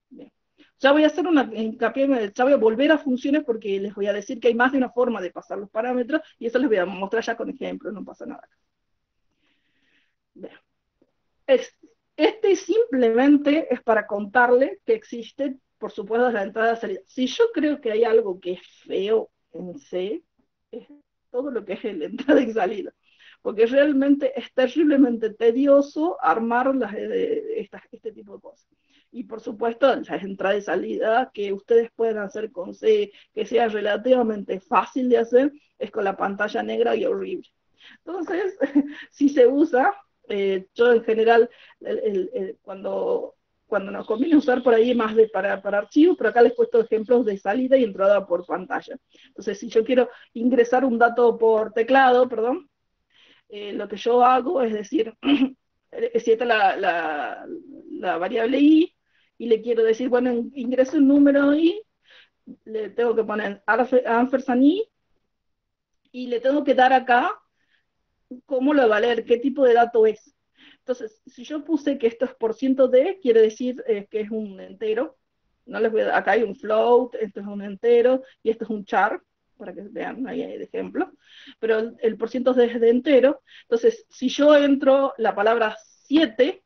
Bien. Ya voy a hacer una hincapié, ya voy a volver a funciones porque les voy a decir que hay más de una forma de pasar los parámetros y eso les voy a mostrar ya con ejemplos, no pasa nada. Bien. Este simplemente es para contarle que existe, por supuesto, la entrada y salida. Si yo creo que hay algo que es feo en C, es todo lo que es la entrada y salida. Porque realmente es terriblemente tedioso armar este tipo de cosas. Y por supuesto, las entradas y salidas que ustedes pueden hacer con C, que sea relativamente fácil de hacer, es con la pantalla negra y horrible. Entonces, si se usa, yo en general, cuando nos conviene usar por ahí más para archivos, pero acá les he puesto ejemplos de salida y entrada por pantalla. Entonces, si yo quiero ingresar un dato por teclado, perdón, lo que yo hago es decir, si esta es la variable i, y le quiero decir, bueno, ingreso un número i, le tengo que poner ampersand i, y le tengo que dar acá cómo lo va a leer, qué tipo de dato es. Entonces, si yo puse que esto es %d, quiere decir que es un entero. No les voy a, acá hay un float, esto es un entero, y esto es un char, para que vean, ahí hay el ejemplo. Pero el %d es de entero. Entonces, si yo entro la palabra 7,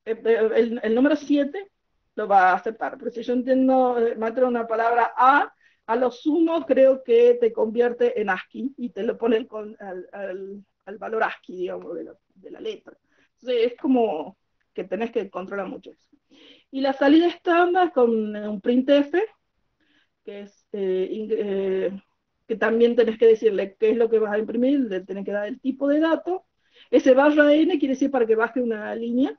el número 7 lo va a aceptar. Pero si yo entiendo, entro una palabra a lo sumo creo que te convierte en ASCII y te lo pone al valor ASCII, digamos, de la letra. Entonces es como que tenés que controlar mucho eso. Y la salida estándar con un printf, que es que también tenés que decirle qué es lo que vas a imprimir, le tenés que dar el tipo de dato. Ese _n quiere decir para que baje una línea,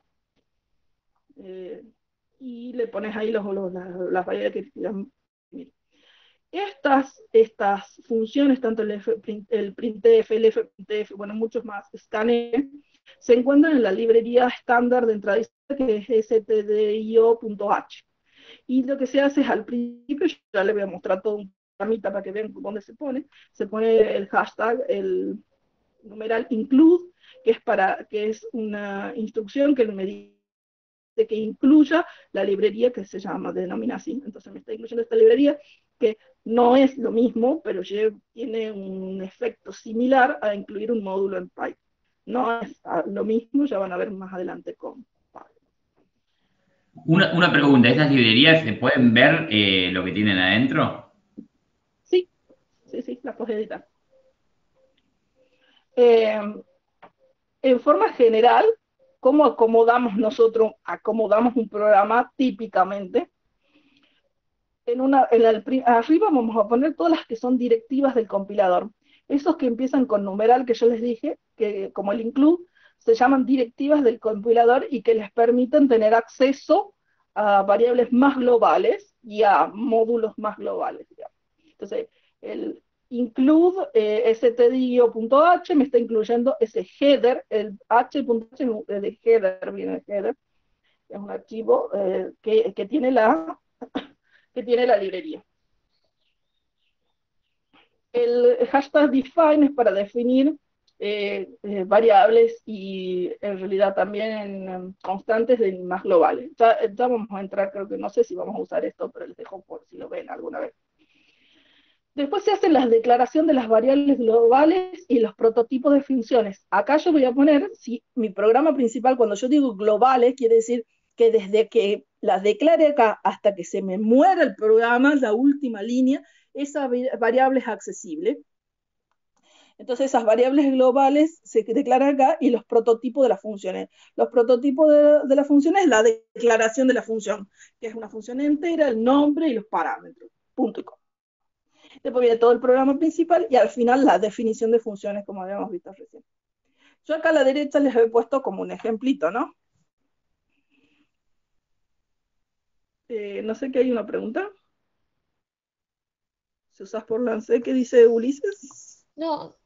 y le pones ahí las variables que quieras imprimir. Estas funciones, tanto el printf, el fprintf, bueno, muchos más, scanf, se encuentran en la librería estándar de entrada que es stdio.h. Y lo que se hace es al principio, ya les voy a mostrar todo un programita para que vean dónde se pone el hashtag, el numeral include, que es una instrucción que me dice que incluya la librería que se llama, denomina así. Entonces me está incluyendo esta librería que no es lo mismo, pero tiene un efecto similar a incluir un módulo en Python. No es lo mismo, ya van a ver más adelante con Python. Una pregunta, ¿esas librerías se pueden ver lo que tienen adentro? Sí, las puedes editar. En forma general, ¿cómo acomodamos un programa típicamente? Arriba vamos a poner todas las que son directivas del compilador. Esos que empiezan con numeral que yo les dije, que como el include, se llaman directivas del compilador y que les permiten tener acceso a variables más globales y a módulos más globales, digamos. Entonces, el include stdio.h me está incluyendo ese header, el h.h de header, viene de header, es un archivo que tiene la librería. El hashtag define es para definir variables y en realidad también en constantes más globales. Ya vamos a entrar, creo que no sé si vamos a usar esto, pero les dejo por si lo ven alguna vez. Después se hacen las declaraciones de las variables globales y los prototipos de funciones. Acá yo voy a poner, si mi programa principal, cuando yo digo globales, quiere decir que desde que las declare acá hasta que se me muera el programa, la última línea, esa variable es accesible. Entonces esas variables globales se declaran acá y los prototipos de las funciones. Los prototipos de las funciones es la declaración de la función, que es una función entera, el nombre y los parámetros. Punto y coma. Después viene todo el programa principal y al final la definición de funciones, como habíamos visto recién. Yo acá a la derecha les he puesto como un ejemplito, ¿no? No sé qué hay una pregunta. ¿Se usas por Lancet? ¿Qué dice Ulises? No,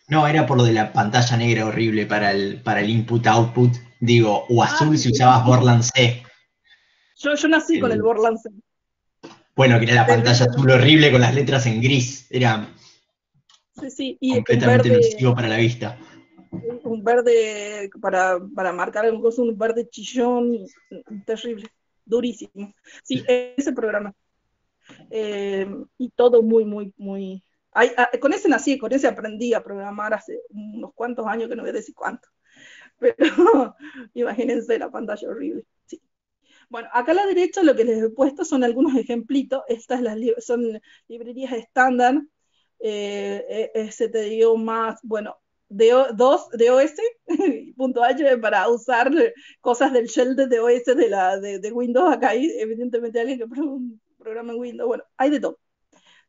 No, era por lo de la pantalla negra horrible para el input-output. Digo, o azul si usabas Borland C. Yo nací con el Borland C. Bueno, que era la pantalla azul horrible con las letras en gris. Era y completamente nocivo para la vista. Un verde para marcar algo, un verde chillón, terrible, durísimo. Sí, ese programa. Y todo muy... con ese nací, con ese aprendí a programar hace unos cuantos años, que no voy a decir cuánto. Pero imagínense la pantalla horrible. Sí. Bueno, acá a la derecha lo que les he puesto son algunos ejemplitos. Estas son librerías estándar. STDIO más, bueno, DOS.h para usar cosas del shell de DOS de Windows. Acá hay evidentemente alguien que programa en Windows. Bueno, hay de todo,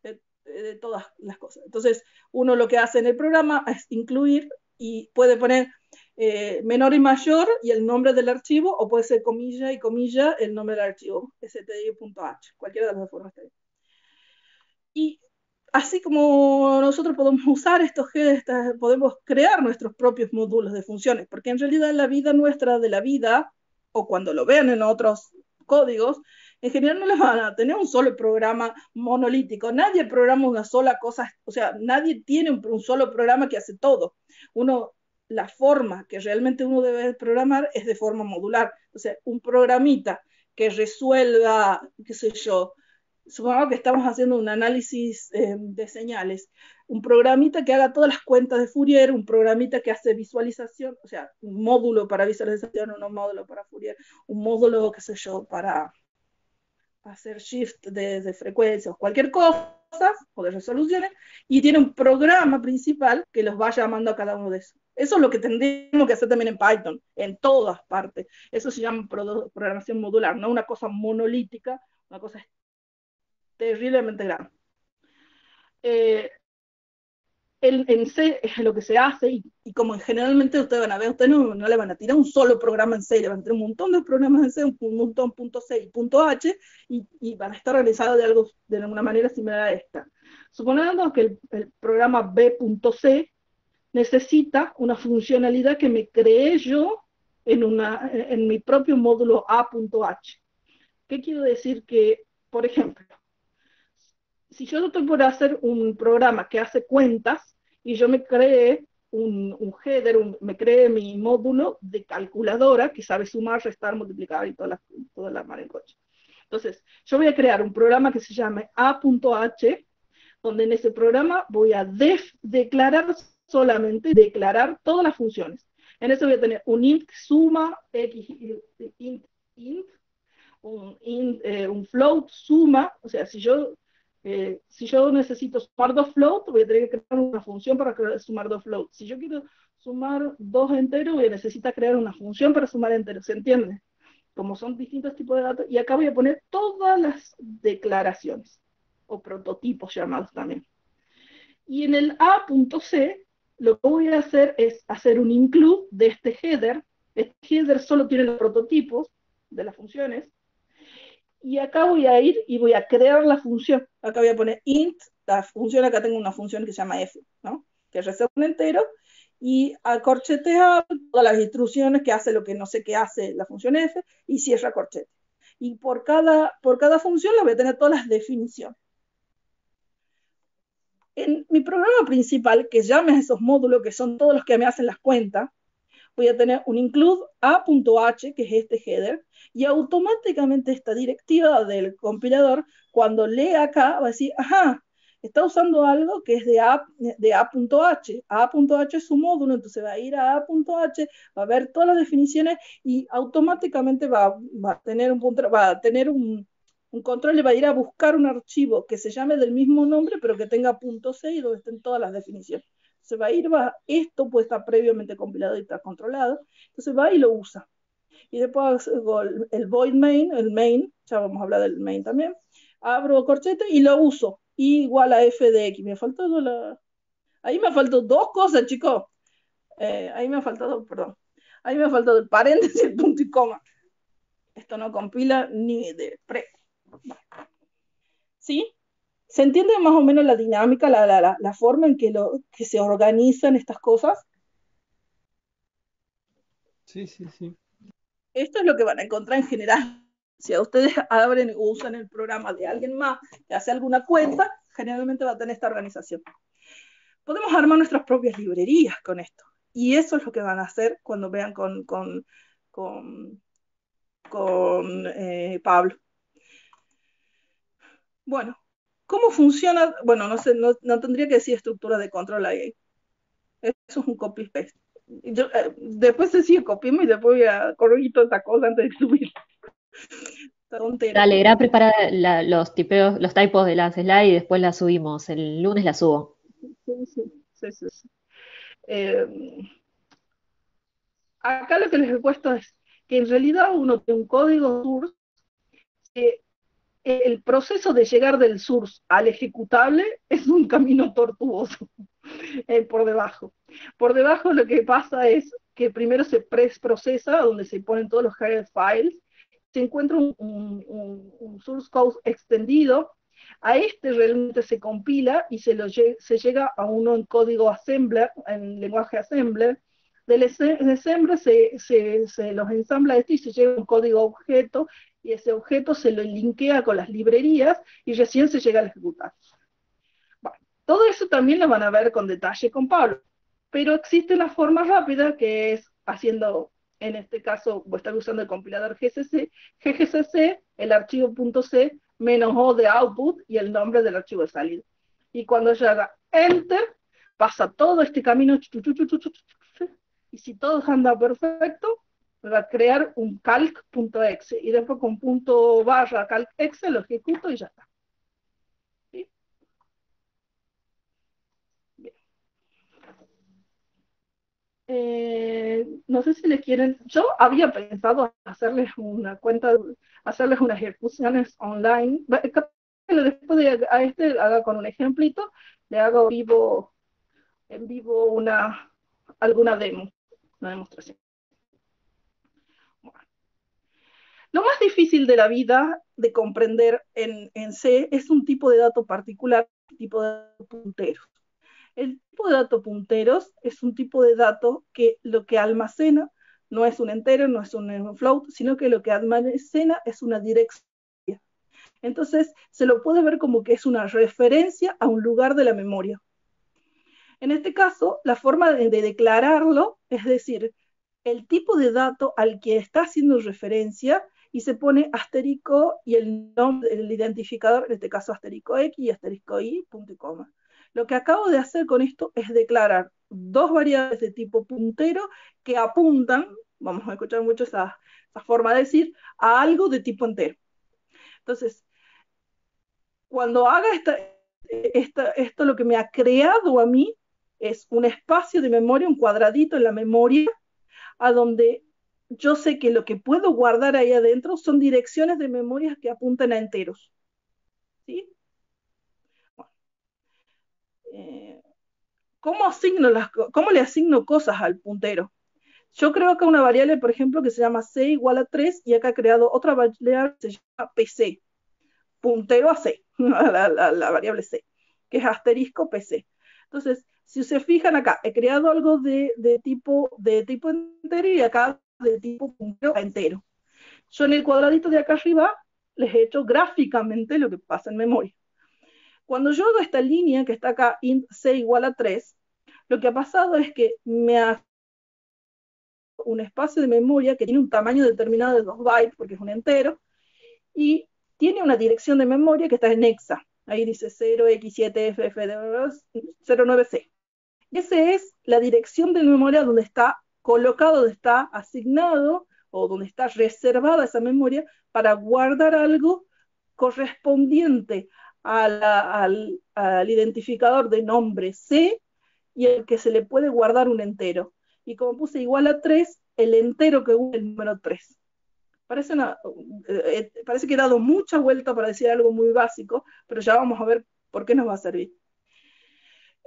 de todas las cosas. Entonces, uno lo que hace en el programa es incluir y puede poner menor y mayor y el nombre del archivo, o puede ser comilla y comilla el nombre del archivo, stdio.h, cualquiera de las dos formas está bien. Y así como nosotros podemos usar podemos crear nuestros propios módulos de funciones, porque en realidad la vida nuestra de la vida, o cuando lo vean en otros códigos, en general no les van a tener un solo programa monolítico. Nadie programa una sola cosa, o sea, nadie tiene un solo programa que hace todo. La forma que realmente uno debe programar es de forma modular. O sea, un programita que resuelva, qué sé yo, supongamos que estamos haciendo un análisis de señales, un programita que haga todas las cuentas de Fourier, un programita que hace visualización, o sea, un módulo para visualización, un módulo para Fourier, un módulo, qué sé yo, para hacer shift de frecuencias, cualquier cosa, o de resoluciones, y tiene un programa principal que los va llamando a cada uno de esos. Eso es lo que tendríamos que hacer también en Python, en todas partes. Eso se llama programación modular, no una cosa monolítica, una cosa terriblemente grande. En C es lo que se hace, y como generalmente ustedes van a ver, ustedes no le van a tirar un solo programa en C, le van a tirar un montón de programas en C, un montón .C y .H, y van a estar realizados de alguna manera similar a esta. Suponiendo que el programa B.C necesita una funcionalidad que me creé yo en mi propio módulo A.H. ¿Qué quiero decir? Que, por ejemplo, si yo estoy por hacer un programa que hace cuentas y yo me creé un header, me creé mi módulo de calculadora que sabe sumar, restar, multiplicar y toda la marencoche. Entonces, yo voy a crear un programa que se llame A.H, donde en ese programa voy a declarar todas las funciones. En eso voy a tener un int suma, un float suma, o sea, si yo necesito sumar dos floats, voy a tener que crear una función para sumar dos floats. Si yo quiero sumar dos enteros, voy a necesitar crear una función para sumar enteros, ¿se entiende? Como son distintos tipos de datos, y acá voy a poner todas las declaraciones, o prototipos llamados también. Y en el A.C, lo que voy a hacer es hacer un include de este header. Este header solo tiene los prototipos de las funciones, y acá voy a ir y voy a crear la función. Acá voy a poner int, la función, acá tengo una función que se llama f, ¿no? Que reserva un entero, y acorchetea todas las instrucciones que hace lo que no sé qué hace la función f, y cierra corchete. Y por cada función la voy a tener todas las definiciones. En mi programa principal, que llame a esos módulos, que son todos los que me hacen las cuentas, voy a tener un include A.H, que es este header, y automáticamente esta directiva del compilador, cuando lee acá, va a decir, ajá, está usando algo que es de A.H. A.H es su módulo, entonces va a ir a A.H, va a ver todas las definiciones, y automáticamente va a tener un control, le va a ir a buscar un archivo que se llame del mismo nombre, pero que tenga .c y donde estén todas las definiciones. Se va a ir, esto puede estar previamente compilado y está controlado, entonces va y lo usa. Y después hago el void main, el main, ya vamos a hablar del main también, abro corchete y lo uso, y igual a f de x. Ahí me faltó dos cosas, chicos. Ahí me ha faltado el paréntesis, el punto y coma. Esto no compila ni de pre. ¿Sí? ¿Se entiende más o menos la dinámica, la forma en que se organizan estas cosas? Sí. Esto es lo que van a encontrar en general. Si a ustedes abren o usan el programa de alguien más que hace alguna cuenta, generalmente va a tener esta organización. Podemos armar nuestras propias librerías con esto. Y eso es lo que van a hacer cuando vean con Pablo. Bueno, ¿cómo funciona? Bueno, no sé, no tendría que decir estructura de control ahí. Eso es un copy-paste. Después se sigue copiando y después voy a corregir toda esta cosa antes de subir. Dale, irá preparar los typos de las slides y después las subimos. El lunes las subo. Sí. Acá lo que les he puesto es que en realidad uno tiene un código source, el proceso de llegar del source al ejecutable es un camino tortuoso por debajo. Por debajo lo que pasa es que primero se procesa, donde se ponen todos los header files, se encuentra un source code extendido, a este realmente se compila y se llega a uno en código assembler, en lenguaje assembler. Del assembler se los ensambla esto y se llega a un código objeto, y ese objeto se lo linkea con las librerías y recién se llega a ejecutar. Bueno, todo eso también lo van a ver con detalle con Pablo, pero existe una forma rápida que es haciendo, en este caso, voy a estar usando el compilador GGCC, el archivo .c menos O de output y el nombre del archivo de salida. Y cuando yo haga Enter, pasa todo este camino, y si todo anda perfecto, me va a crear un calc.exe, y después con /calc.exe lo ejecuto y ya está. ¿Sí? Bien. No sé si les quieren, yo había pensado hacerles una cuenta, hacerles unas ejecuciones online, después de a este haga con un ejemplito, le hago en vivo alguna demo, una demostración. Bueno. Lo más difícil de la vida de comprender en C es un tipo de dato particular, tipo de punteros. El tipo de datos punteros es un tipo de dato que lo que almacena no es un entero, no es un float, sino que lo que almacena es una dirección. Entonces, se lo puede ver como que es una referencia a un lugar de la memoria. En este caso, la forma de declararlo, es decir, el tipo de dato al que está haciendo referencia y se pone asterisco y el nombre, el identificador, en este caso asterisco X y asterisco Y, punto y coma. Lo que acabo de hacer con esto es declarar dos variables de tipo puntero que apuntan, vamos a escuchar mucho esa forma de decir, a algo de tipo entero. Entonces, cuando haga esto lo que me ha creado a mí es un espacio de memoria, un cuadradito en la memoria, a donde yo sé que lo que puedo guardar ahí adentro son direcciones de memoria que apuntan a enteros. ¿Sí? Bueno, ¿cómo le asigno cosas al puntero? Yo creo acá una variable, por ejemplo, que se llama C igual a 3, y acá he creado otra variable que se llama PC, puntero a C, la variable C, que es asterisco PC. Entonces, si se fijan acá, he creado algo de tipo entero y acá de tipo puntero a entero. Yo en el cuadradito de acá arriba les he hecho gráficamente lo que pasa en memoria. Cuando yo hago esta línea que está acá, int C igual a 3, lo que ha pasado es que me ha un espacio de memoria que tiene un tamaño determinado de 2 bytes, porque es un entero, y tiene una dirección de memoria que está en hexa. Ahí dice 0x7ff09c. Esa es la dirección de memoria donde está colocado, donde está asignado o donde está reservada esa memoria para guardar algo correspondiente al identificador de nombre C y al que se le puede guardar un entero. Y como puse igual a 3, el entero que une el número 3. Parece que he dado mucha vuelta para decir algo muy básico, pero ya vamos a ver por qué nos va a servir.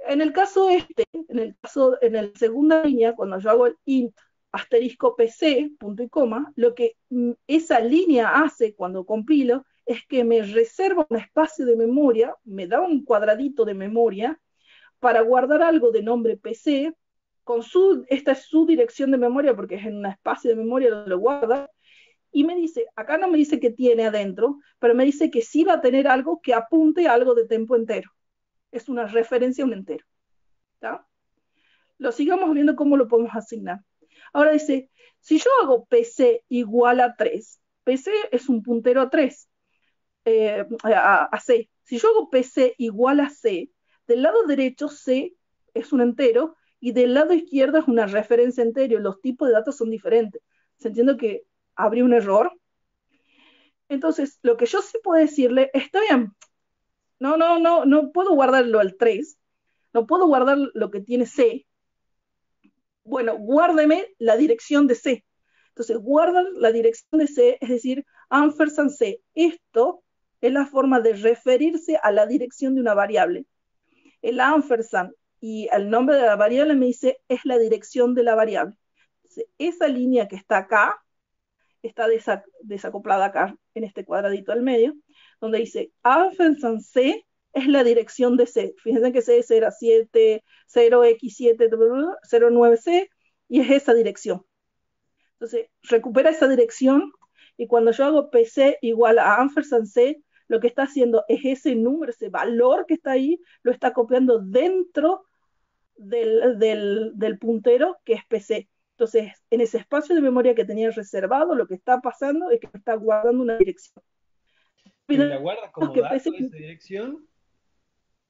En el caso en la segunda línea, cuando yo hago el int asterisco PC, punto y coma, lo que esa línea hace cuando compilo es que me reserva un espacio de memoria, me da un cuadradito de memoria para guardar algo de nombre PC, esta es su dirección de memoria porque es en un espacio de memoria donde lo guarda, y me dice, acá no me dice que tiene adentro, pero me dice que sí va a tener algo que apunte a algo de tiempo entero. Es una referencia a un entero. ¿Tá? Lo sigamos viendo cómo lo podemos asignar. Ahora dice, si yo hago PC igual a 3, PC es un puntero a 3, a C. Si yo hago PC igual a C, del lado derecho C es un entero y del lado izquierdo es una referencia entero. Los tipos de datos son diferentes. ¿Se entiende que habría un error? Entonces, lo que yo sí puedo decirle, está bien, no puedo guardarlo al 3, no puedo guardar lo que tiene C. Bueno, guárdeme la dirección de C. Entonces, guarda la dirección de C, es decir, ampersand C. Esto es la forma de referirse a la dirección de una variable. El ampersand y el nombre de la variable me dice, es la dirección de la variable. Entonces, esa línea que está acá, está desacoplada acá, en este cuadradito al medio, donde dice ampersand C es la dirección de C. Fíjense que C era 0x709C y es esa dirección. Entonces, recupera esa dirección Y cuando yo hago PC igual a ampersand C, lo que está haciendo es ese número, ese valor que está ahí, lo está copiando dentro del puntero que es PC. Entonces, en ese espacio de memoria que tenía reservado, lo que está pasando es que está guardando una dirección. Pero la guarda como que dato PC, esa dirección.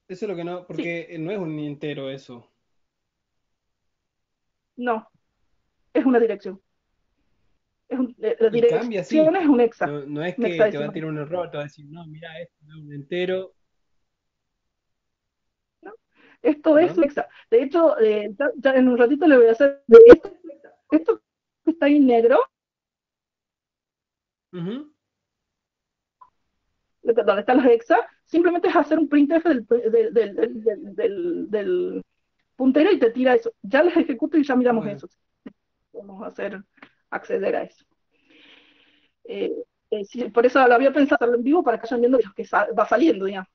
Eso es lo que no, sí, porque no es un entero eso. no, es una dirección. La Y cambia así. dirección es No es un que te va a hexadecimal, tirar un error, te va a decir, no, mira, esto no es un entero. ¿no? Esto es un ¿Perdón? hexa. De hecho, ya en un ratito le voy a hacer esto que está ahí en negro, Ujú. donde están los hexa, simplemente es hacer un printf del puntero y te tira eso. Ya los ejecuto y ya miramos Bueno, eso. Vamos a hacer acceder a eso. Sí, por eso lo había pensado hacerlo en vivo para que vayan viendo lo que va saliendo, digamos.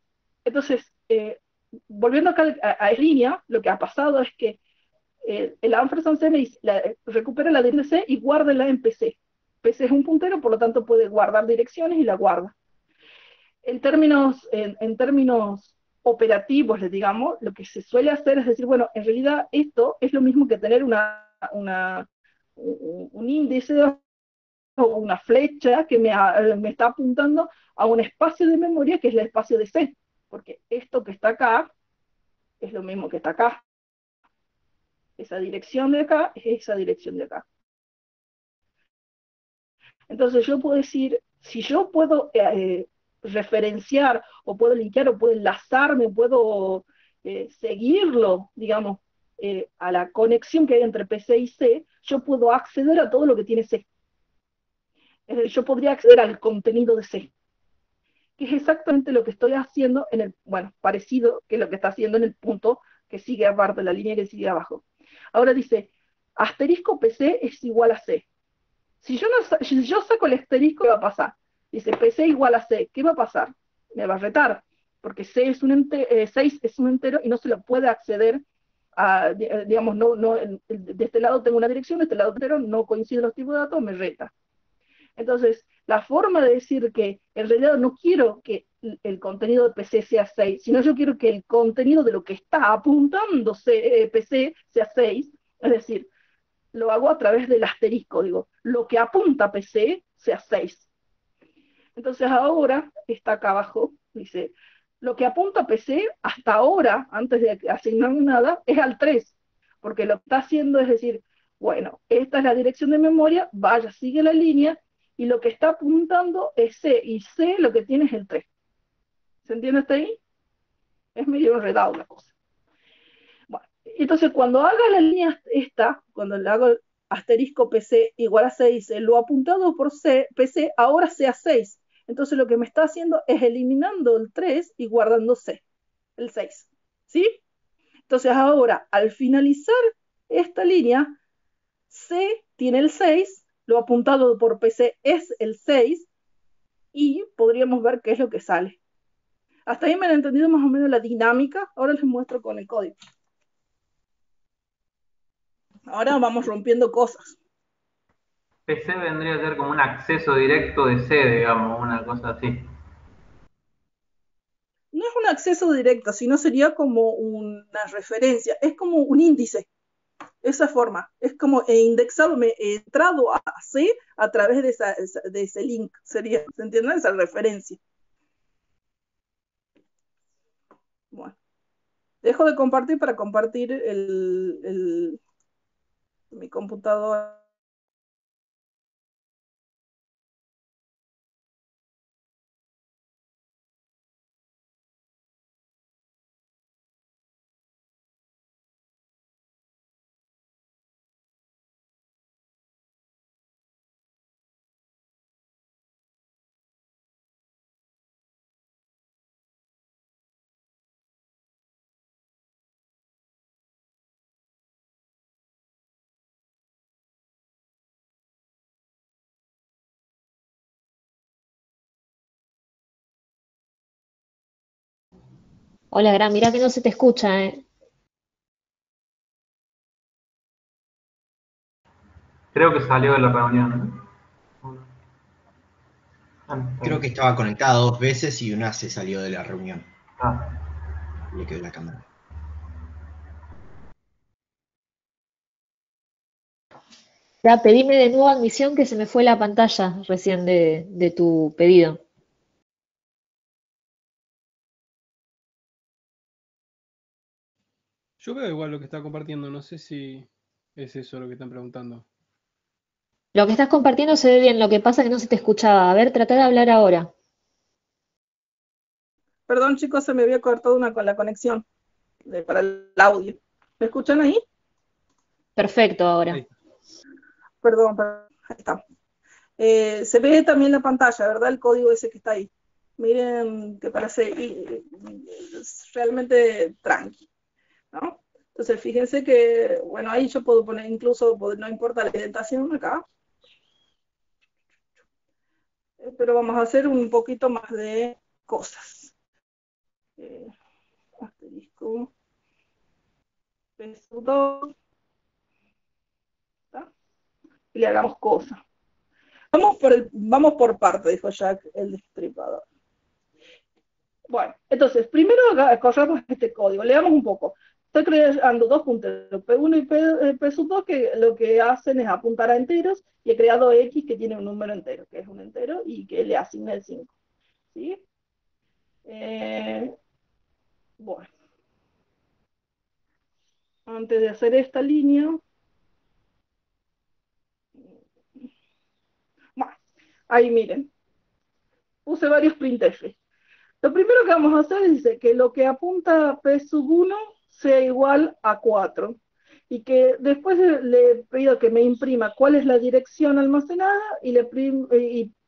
Entonces, volviendo acá a línea, lo que ha pasado es que el ampersand C recupera la dirección de C y guárdela en PC. PC es un puntero, por lo tanto puede guardar direcciones y la guarda. En términos operativos, digamos, lo que se suele hacer es decir, bueno, en realidad esto es lo mismo que tener un índice o una flecha que me está apuntando a un espacio de memoria que es el espacio de C, porque esto que está acá es lo mismo que está acá. Esa dirección de acá es esa dirección de acá. Entonces yo puedo decir, si yo puedo referenciar o puedo linkear o puedo enlazarme, puedo seguirlo, digamos, a la conexión que hay entre PC y C, yo puedo acceder a todo lo que tiene C. Es decir, yo podría acceder al contenido de C, que es exactamente lo que estoy haciendo en el, bueno, parecido que lo que está haciendo en el punto que sigue aparte, la línea que sigue abajo. Ahora dice, asterisco PC es igual a C. Si yo saco el asterisco, ¿qué va a pasar? Dice PC igual a C. ¿Qué va a pasar? Me va a retar, porque C es 6 es un entero y no se lo puede acceder a, digamos, de este lado tengo una dirección, de este lado entero, no coinciden los tipos de datos, me reta. Entonces, la forma de decir que en realidad no quiero que el contenido de PC sea 6, sino yo quiero que el contenido de lo que está apuntando PC sea 6, es decir, lo hago a través del asterisco, digo, lo que apunta PC sea 6. Entonces ahora está acá abajo, dice, lo que apunta PC hasta ahora, antes de asignar nada, es al 3, porque lo que está haciendo es decir, bueno, esta es la dirección de memoria, vaya, sigue la línea, y lo que está apuntando es C, y C lo que tiene es el 3. ¿Se entiende hasta ahí? Es medio enredado la cosa. Bueno, entonces cuando haga la línea esta, cuando le hago asterisco PC igual a 6, lo apuntado por PC ahora sea 6. Entonces lo que me está haciendo es eliminando el 3 y guardando C, el 6. ¿Sí? Entonces ahora, al finalizar esta línea, C tiene el 6, lo apuntado por PC es el 6 y podríamos ver qué es lo que sale. Hasta ahí me han entendido más o menos la dinámica. Ahora les muestro con el código. Ahora vamos rompiendo cosas. PC vendría a ser como un acceso directo de C, digamos, una cosa así. No es un acceso directo, sino sería como una referencia, es como un índice, esa forma, es como he indexado, me he entrado a C a través de ese link, sería, ¿se entiende? Esa referencia. Bueno, dejo de compartir para compartir mi computadora. Hola, Gran, mira que no se te escucha, ¿eh? Creo que salió de la reunión, ¿no? Creo que estaba conectada 2 veces y una se salió de la reunión. Ah, Le quedó la cámara. Ya, pedime de nuevo admisión que se me fue la pantalla recién de tu pedido. Yo veo igual lo que está compartiendo, no sé si es eso lo que están preguntando. Lo que estás compartiendo se ve bien, lo que pasa es que no se te escuchaba. A ver, trata de hablar ahora. Perdón, chicos, se me había cortado con la conexión para el audio. ¿Me escuchan ahí? Perfecto ahora. Ahí. Perdón, ahí está. Se ve también la pantalla, ¿verdad? El código ese que está ahí. Miren que parece realmente tranqui, ¿no? Entonces, fíjense que, bueno, ahí yo puedo poner incluso, no importa la indentación acá, pero vamos a hacer un poquito más de cosas. Asterisco, peso y le hagamos cosas. Vamos por parte, dijo Jack el Destripador. Bueno, entonces, primero corramos este código, leamos un poco. Estoy creando 2 punteros, P1 y P2, que lo que hacen es apuntar a enteros, y he creado X que tiene un número entero, que es un entero, y que le asigna el 5. ¿Sí? Bueno, antes de hacer esta línea, bueno, ahí miren, puse varios printf. Lo primero que vamos a hacer es que lo que apunta a P1 sea igual a 4 y que después le pido que me imprima cuál es la dirección almacenada y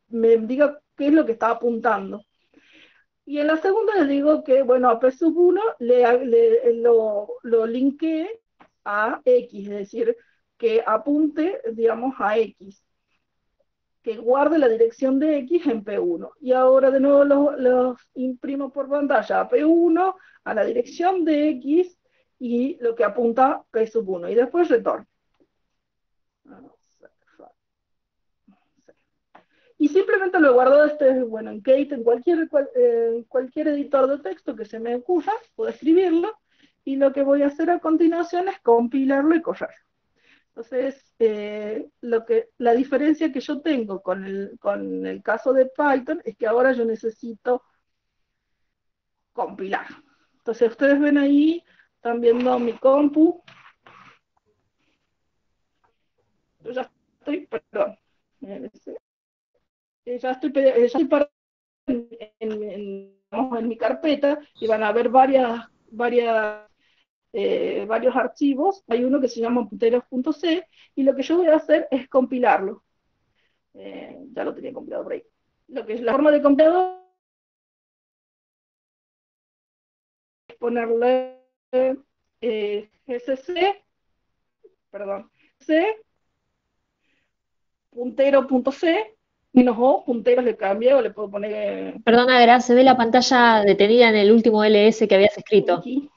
me diga qué es lo que está apuntando. Y en la segunda le digo que, bueno, a P1 lo linkee a X, es decir, que apunte, digamos, a X, que guarde la dirección de X en P1. Y ahora de nuevo los imprimo por pantalla a P1, a la dirección de X y lo que apunta P1. Y después retorno. Y simplemente lo guardo bueno, en Kate, en cualquier editor de texto que se me ocurra, puedo escribirlo. Y lo que voy a hacer a continuación es compilarlo y correrlo. Entonces, la diferencia que yo tengo con el caso de Python es que ahora yo necesito compilar. Entonces, ustedes ven ahí, están viendo mi compu. Yo ya estoy, perdón, ya estoy para en mi carpeta y van a ver varios archivos. Hay uno que se llama punteros.c y lo que yo voy a hacer es compilarlo. Ya lo tenía compilado por ahí. Lo que es la forma de compilador es ponerle gcc, perdón, c, puntero.c, menos o, punteros le cambié o le puedo poner Perdona, Gra, se ve la pantalla detenida en el último ls que habías escrito. aquí.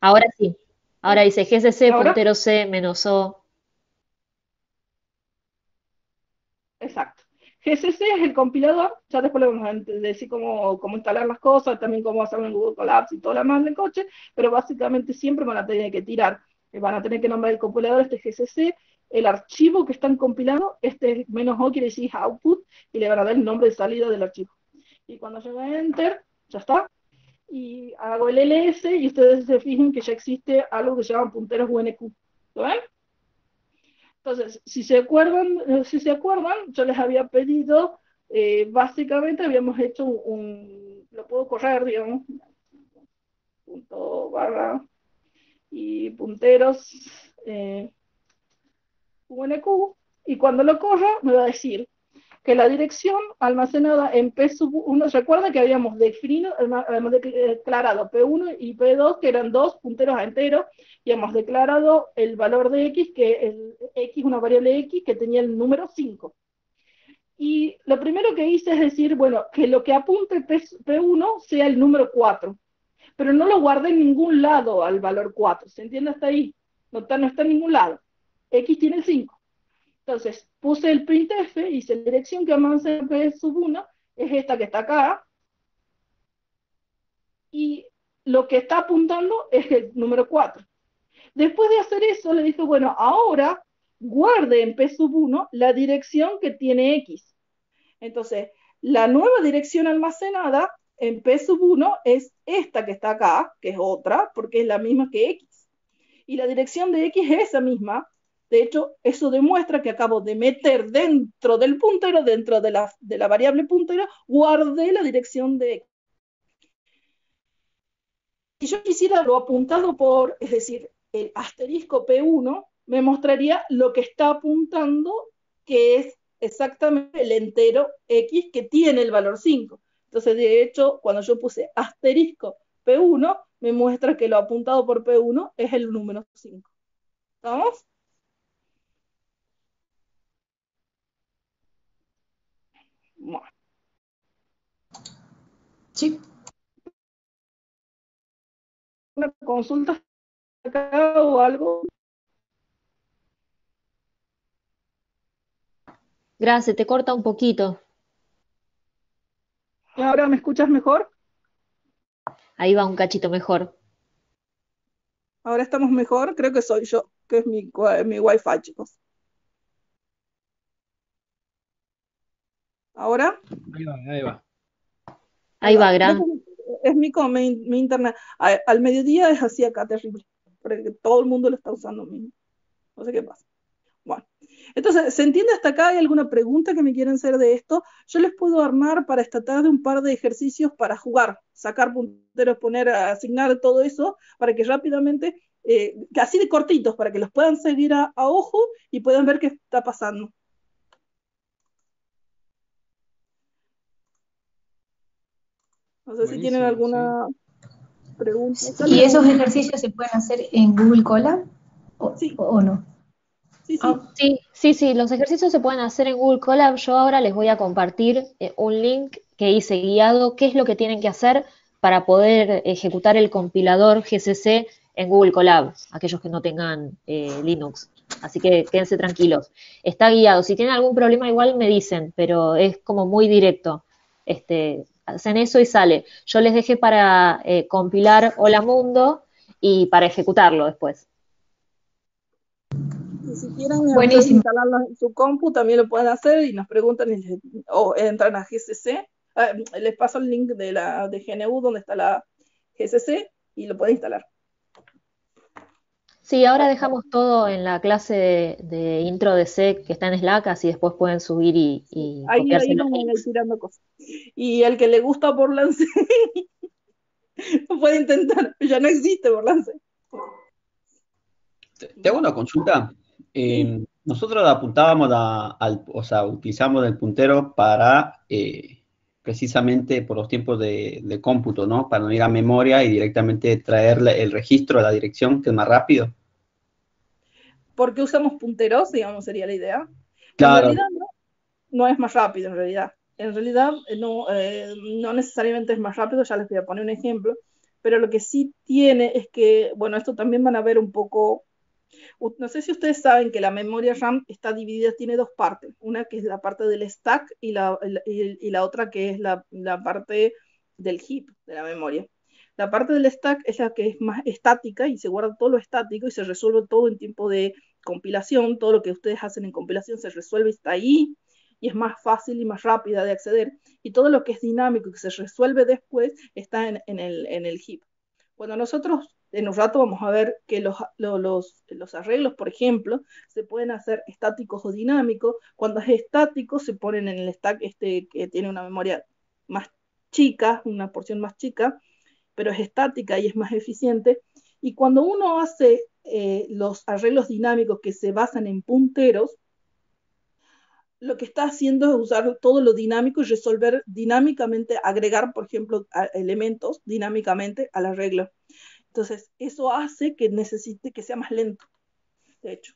Ahora sí. Ahora dice gcc Ahora, puntero c menos o. exacto. GCC es el compilador, ya después le vamos a decir cómo instalar las cosas, también cómo hacerlo en Google Colapse y todo lo demás del coche, pero básicamente siempre van a tener que tirar, van a tener que nombrar el compilador, este GCC, el archivo que están compilando, este menos O quiere decir output, y le van a dar el nombre de salida del archivo. Y cuando yo doy Enter, ya está, y hago el ls, y ustedes se fijan que ya existe algo que se llama punteros UNQ. ¿Lo ven? Entonces, si se acuerdan, yo les había pedido, básicamente habíamos hecho lo puedo correr, digamos, punto barra y punteros UNQ, y cuando lo corro me va a decir que la dirección almacenada en P1, recuerda que habíamos declarado P1 y P2, que eran 2 punteros a enteros, y hemos declarado el valor de X, que el X, una variable X, que tenía el número 5. Y lo primero que hice es decir, bueno, que lo que apunte P1 sea el número 4, pero no lo guardé en ningún lado al valor 4, ¿se entiende hasta ahí? No está en ningún lado. X tiene el 5. Entonces, puse el printf y dice, la dirección que almacena p sub 1 es esta que está acá, y lo que está apuntando es el número 4. Después de hacer eso, le dije, bueno, ahora guarde en p sub 1 la dirección que tiene x. Entonces, la nueva dirección almacenada en p sub 1 es esta que está acá, que es otra, porque es la misma que x. Y la dirección de x es esa misma. De hecho, eso demuestra que acabo de meter dentro del puntero, dentro de la variable puntero, guardé la dirección de x. Si yo quisiera lo apuntado por, es decir, el asterisco P1, me mostraría lo que está apuntando, que es exactamente el entero X que tiene el valor 5. Entonces, de hecho, cuando yo puse asterisco P1, me muestra que lo apuntado por P1 es el número 5. ¿Vamos? Bueno. Sí. ¿Una consulta acá o algo? Gracias, te corta un poquito. ¿Ahora me escuchas mejor? Ahí va un cachito mejor. Ahora estamos mejor, creo que soy yo, que es mi Wi-Fi, chicos. ¿Ahora? Ahí va, ahí va. Ahí va, gran. Es mi internet. Al mediodía es así acá, terrible. Porque todo el mundo lo está usando mismo. No sé qué pasa. Bueno, entonces, ¿se entiende hasta acá? ¿Hay alguna pregunta que me quieran hacer de esto? Yo les puedo armar para esta tarde un par de ejercicios para jugar, sacar punteros, poner, asignar todo eso, para que rápidamente, así de cortitos, para que los puedan seguir a ojo y puedan ver qué está pasando. No sé si tienen Buenísimo, alguna pregunta. ¿Y esos ejercicios se pueden hacer en Google Colab Sí, o no? sí, sí. Ah, Sí, los ejercicios se pueden hacer en Google Colab. Yo ahora les voy a compartir un link que hice guiado, qué es lo que tienen que hacer para poder ejecutar el compilador GCC en Google Colab, aquellos que no tengan Linux. Así que quédense tranquilos. Está guiado. Si tienen algún problema igual me dicen, pero es como muy directo. Hacen eso y sale. Yo les dejé para compilar Hola Mundo y para ejecutarlo después. Y si quieren ustedes buenísimo. instalarlo en su compu, también lo pueden hacer y nos preguntan o entran a GCC. Les paso el link de GNU donde está la GCC y lo pueden instalar. Sí, ahora dejamos todo en la clase de intro de C que está en Slack, así después pueden subir y copiarse Ahí los vamos a ir links. tirando cosas. Y el que le gusta Borlance puede intentar, ya no existe Borlance. Te hago una consulta. Nosotros apuntábamos o sea, utilizamos el puntero para precisamente por los tiempos de cómputo, ¿no? Para no ir a memoria y directamente traer el registro a la dirección, que es más rápido. ¿Por qué usamos punteros? Digamos, sería la idea. Claro. En realidad no es más rápido, en realidad. En realidad no necesariamente es más rápido, ya les voy a poner un ejemplo, pero lo que sí tiene es que, bueno, esto también van a ver un poco, no sé si ustedes saben que la memoria RAM está dividida, tiene dos partes, una que es la parte del stack y la otra que es la parte del heap de la memoria. La parte del stack es la que es más estática y se guarda todo lo estático y se resuelve todo en tiempo de compilación, todo lo que ustedes hacen en compilación se resuelve y está ahí y es más fácil y más rápida de acceder. Y todo lo que es dinámico y que se resuelve después está en el heap. Cuando nosotros en un rato vamos a ver que los arreglos, por ejemplo, se pueden hacer estáticos o dinámicos. Cuando es estático se ponen en el stack que tiene una memoria más chica, una porción más chica, pero es estática y es más eficiente. Y cuando uno hace los arreglos dinámicos que se basan en punteros, lo que está haciendo es usar todo lo dinámico y resolver dinámicamente, agregar, por ejemplo, elementos dinámicamente al arreglo. Entonces, eso hace que necesite que sea más lento, de hecho.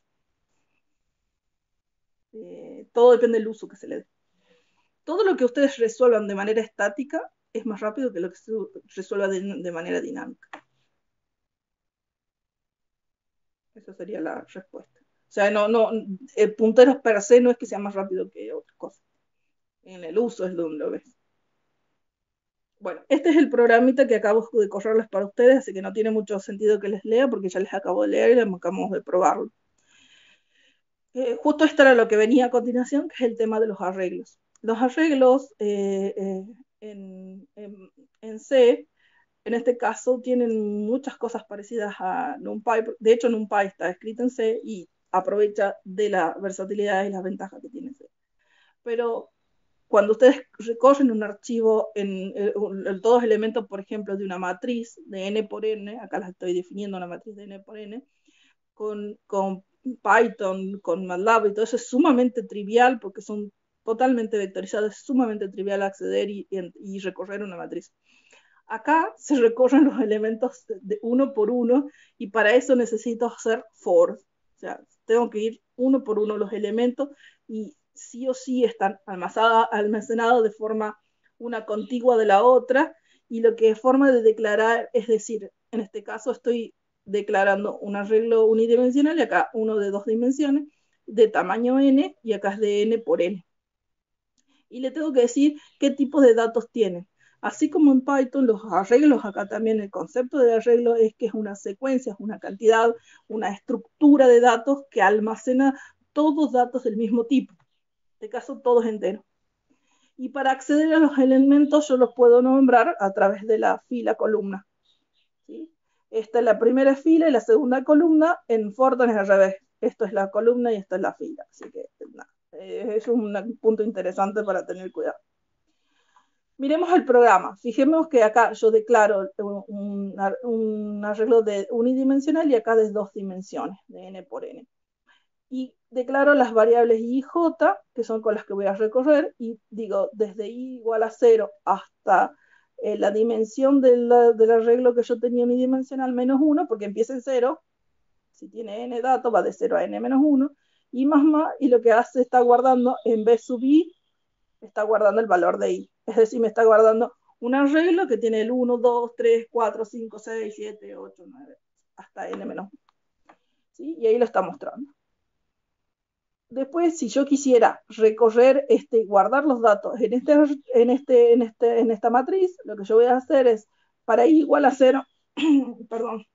Todo depende del uso que se le dé. Todo lo que ustedes resuelvan de manera estática es más rápido que lo que se resuelva de manera dinámica. Esa sería la respuesta. O sea, el puntero per se no es que sea más rápido que otras cosas. En el uso es donde lo ves. Bueno, este es el programita que acabo de correrles para ustedes, así que no tiene mucho sentido que les lea porque ya les acabo de leer y acabamos de probarlo. Justo esto era lo que venía a continuación, que es el tema de los arreglos. Los arreglos en C, en este caso, tienen muchas cosas parecidas a NumPy. De hecho, NumPy está escrito en C y aprovecha de la versatilidad y las ventajas que tiene C. Pero cuando ustedes recorren un archivo en todos elementos, por ejemplo, de una matriz de n por n, acá las estoy definiendo una matriz de n por n, con Python, con MATLAB y todo eso es sumamente trivial porque son totalmente vectorizados, es sumamente trivial acceder y recorrer una matriz. Acá se recorren los elementos de uno por uno y para eso necesito hacer for. O sea, tengo que ir uno por uno los elementos y sí o sí están almacenados de forma una contigua de la otra y lo que es forma de declarar, es decir, en este caso estoy declarando un arreglo unidimensional y acá uno de 2 dimensiones de tamaño n y acá es de n por n. Y le tengo que decir qué tipo de datos tiene. Así como en Python, los arreglos, acá también el concepto de arreglo es que es una secuencia, es una cantidad, una estructura de datos que almacena todos datos del mismo tipo. En este caso, todos enteros. Y para acceder a los elementos, yo los puedo nombrar a través de la fila columna. ¿Sí? Esta es la primera fila y la segunda columna. En Fortran es al revés. Esto es la columna y esta es la fila. Así que nada, es un punto interesante para tener cuidado. Miremos el programa. Fijemos que acá yo declaro un arreglo de unidimensional y acá de 2 dimensiones, de n por n. Y declaro las variables i y j, que son con las que voy a recorrer, y digo, desde i igual a 0 hasta la dimensión del arreglo que yo tenía unidimensional menos 1, porque empieza en 0, si tiene n datos va de 0 a n menos 1, y más, y lo que hace está guardando, en b sub i, está guardando el valor de i. Es decir, me está guardando un arreglo que tiene el 1, 2, 3, 4, 5, 6, 7, 8, 9, hasta n menos 1. ¿Sí? Y ahí lo está mostrando. Después, si yo quisiera recorrer, guardar los datos en esta matriz, lo que yo voy a hacer es, para i igual a 0, perdón,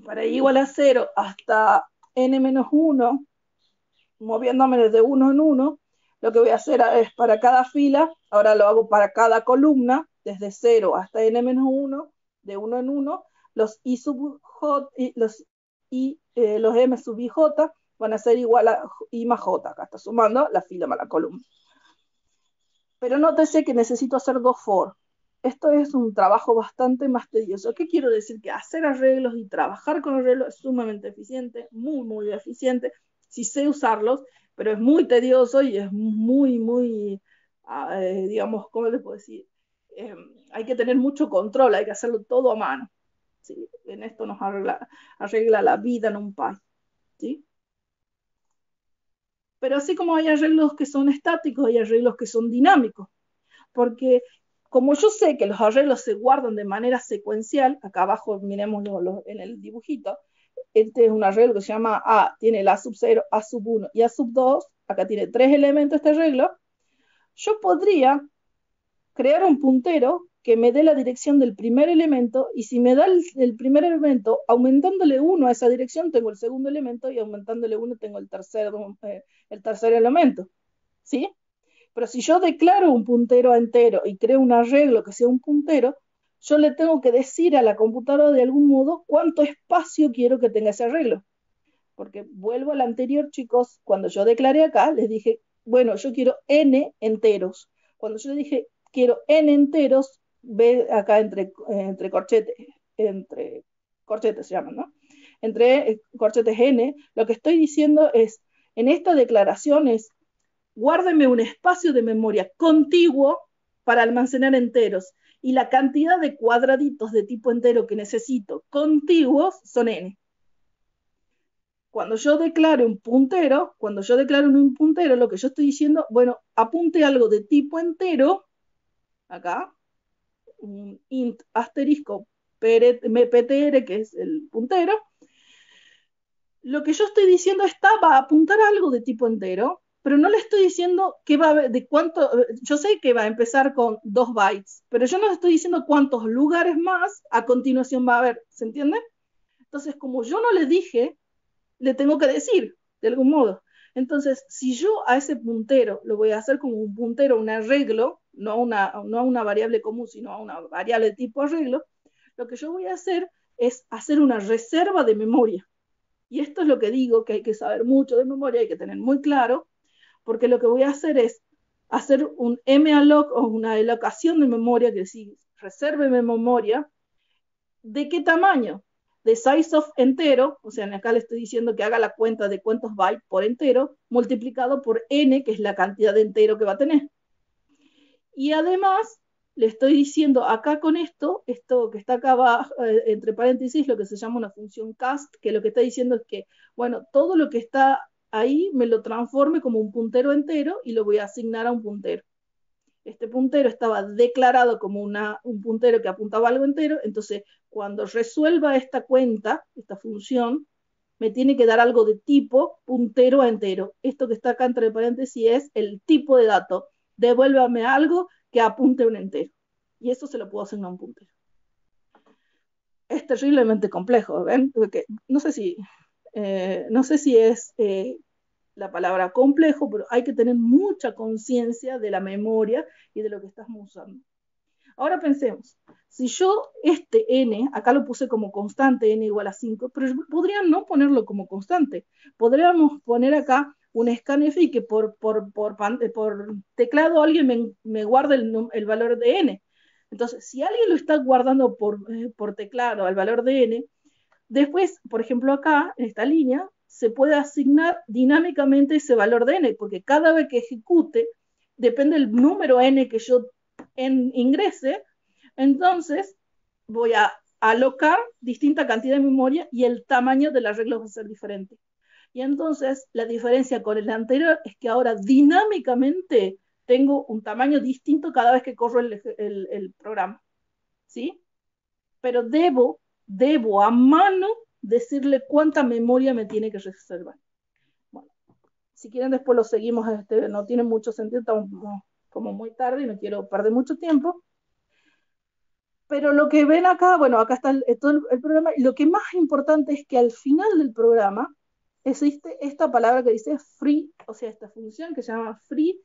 para i igual a 0 hasta n menos 1, moviéndome desde 1 en 1, lo que voy a hacer es para cada fila, ahora lo hago para cada columna, desde 0 hasta n menos 1, de 1 en 1, los i sub j, los m sub i j van a ser igual a i más j, acá está sumando la fila más la columna. Pero nótese que necesito hacer 2 for. Esto es un trabajo bastante más tedioso. ¿Qué quiero decir? Que hacer arreglos y trabajar con arreglos es sumamente eficiente, muy, muy eficiente, si sé usarlos, pero es muy tedioso y es muy, digamos, ¿cómo les puedo decir? Hay que tener mucho control, hay que hacerlo todo a mano. ¿Sí? En esto nos arregla la vida en un NumPy. ¿Sí? Pero así como hay arreglos que son estáticos, hay arreglos que son dinámicos. Porque como yo sé que los arreglos se guardan de manera secuencial, acá abajo miremoslo en el dibujito, este es un arreglo que se llama A, tiene el A sub 0, A sub 1 y A sub 2, acá tiene 3 elementos este arreglo, yo podría crear un puntero que me dé la dirección del primer elemento, y si me da el primer elemento, aumentándole 1 a esa dirección, tengo el segundo elemento, y aumentándole 1 tengo el tercer elemento, ¿sí? Pero si yo declaro un puntero entero y creo un arreglo que sea un puntero, yo le tengo que decir a la computadora de algún modo cuánto espacio quiero que tenga ese arreglo. Porque vuelvo al anterior, chicos, cuando yo declaré acá, les dije, bueno, yo quiero n enteros. Cuando yo dije, quiero n enteros, ve acá entre corchetes se llaman, ¿no? Entre corchetes n, lo que estoy diciendo es, en esta declaración es, guárdeme un espacio de memoria contiguo para almacenar enteros, y la cantidad de cuadraditos de tipo entero que necesito contiguos son n. Cuando yo declaro un puntero, lo que yo estoy diciendo, bueno, apunte algo de tipo entero, acá, un int asterisco ptr, que es el puntero, Lo que yo estoy diciendo va a apuntar a algo de tipo entero, pero no le estoy diciendo qué va a haber, de cuánto, yo sé que va a empezar con 2 bytes, pero yo no le estoy diciendo cuántos lugares más a continuación va a haber, ¿se entiende? Entonces, como yo no le dije, le tengo que decir, de algún modo. Entonces, si yo a ese puntero lo voy a hacer como un puntero, un arreglo, no a una variable común, sino a una variable de tipo arreglo, lo que yo voy a hacer es hacer una reserva de memoria. Y esto es lo que digo, que hay que saber mucho de memoria, hay que tener muy claro, porque lo que voy a hacer es hacer un malloc o una alocación de memoria, que sí, resérveme memoria. ¿De qué tamaño? De size of entero, o sea, acá le estoy diciendo que haga la cuenta de cuántos bytes por entero, multiplicado por n, que es la cantidad de entero que va a tener. Y además, le estoy diciendo acá con esto que está acá abajo, entre paréntesis, lo que se llama una función cast, que lo que está diciendo es que, bueno, todo lo que está ahí me lo transforme como un puntero entero y lo voy a asignar a un puntero. Este puntero estaba declarado como un puntero que apuntaba a algo entero, entonces cuando resuelva esta cuenta, esta función, me tiene que dar algo de tipo puntero a entero. Esto que está acá entre paréntesis es el tipo de dato. Devuélvame algo que apunte a un entero. Y eso se lo puedo asignar a un puntero. Es terriblemente complejo, ¿ven? Porque no sé si es la palabra complejo, pero hay que tener mucha conciencia de la memoria y de lo que estamos usando. Ahora pensemos, si yo este n, acá lo puse como constante, n igual a 5, pero podría no ponerlo como constante. Podríamos poner acá un scanf y que por teclado alguien me guarde el valor de n. Entonces, si alguien lo está guardando por teclado al valor de n, después, por ejemplo, acá, en esta línea, se puede asignar dinámicamente ese valor de n, porque cada vez que ejecute, depende del número n que yo ingrese, entonces voy a alocar distinta cantidad de memoria y el tamaño del arreglo va a ser diferente. Y entonces la diferencia con el anterior es que ahora dinámicamente tengo un tamaño distinto cada vez que corro el programa, ¿sí? Pero debo a mano decirle cuánta memoria me tiene que reservar. Bueno, si quieren después lo seguimos, no tiene mucho sentido, estamos como muy tarde y no quiero perder mucho tiempo. Pero lo que ven acá, bueno, acá está todo el programa, y lo que más importante es que al final del programa existe esta palabra que dice free, o sea, esta función que se llama free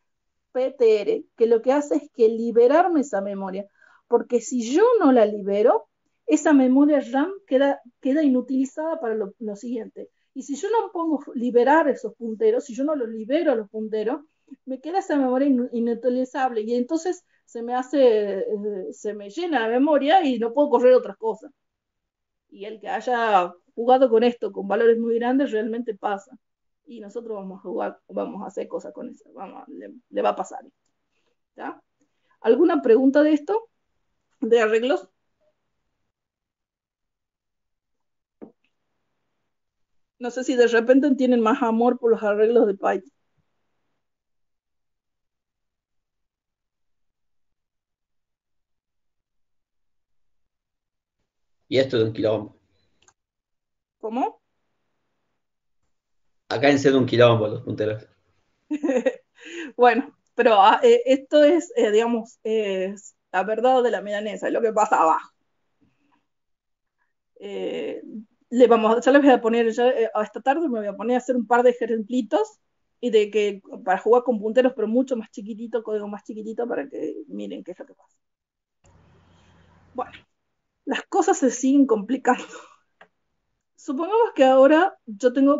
PTR, que lo que hace es que liberarme esa memoria, porque si yo no la libero, esa memoria RAM queda inutilizada para lo siguiente. Y si yo no pongo liberar esos punteros, si yo no los libero a los punteros, me queda esa memoria inutilizable y entonces se me llena la memoria y no puedo correr otras cosas. Y el que haya jugado con esto con valores muy grandes realmente pasa. Y nosotros vamos a jugar, vamos a hacer cosas con eso, le va a pasar. ¿Ya? ¿Alguna pregunta de esto? ¿De arreglos? No sé si de repente tienen más amor por los arreglos de Python. Y esto es un quilombo. ¿Cómo? Acá en ser un quilombo los punteros. Bueno, pero esto es, digamos, es la verdad de la milanesa, es lo que pasa abajo. Ya les voy a poner, esta tarde me voy a poner a hacer un par de ejemplitos y para jugar con punteros, pero mucho más chiquitito, código más chiquitito, para que miren qué es lo que pasa. Bueno, las cosas se siguen complicando. Supongamos que ahora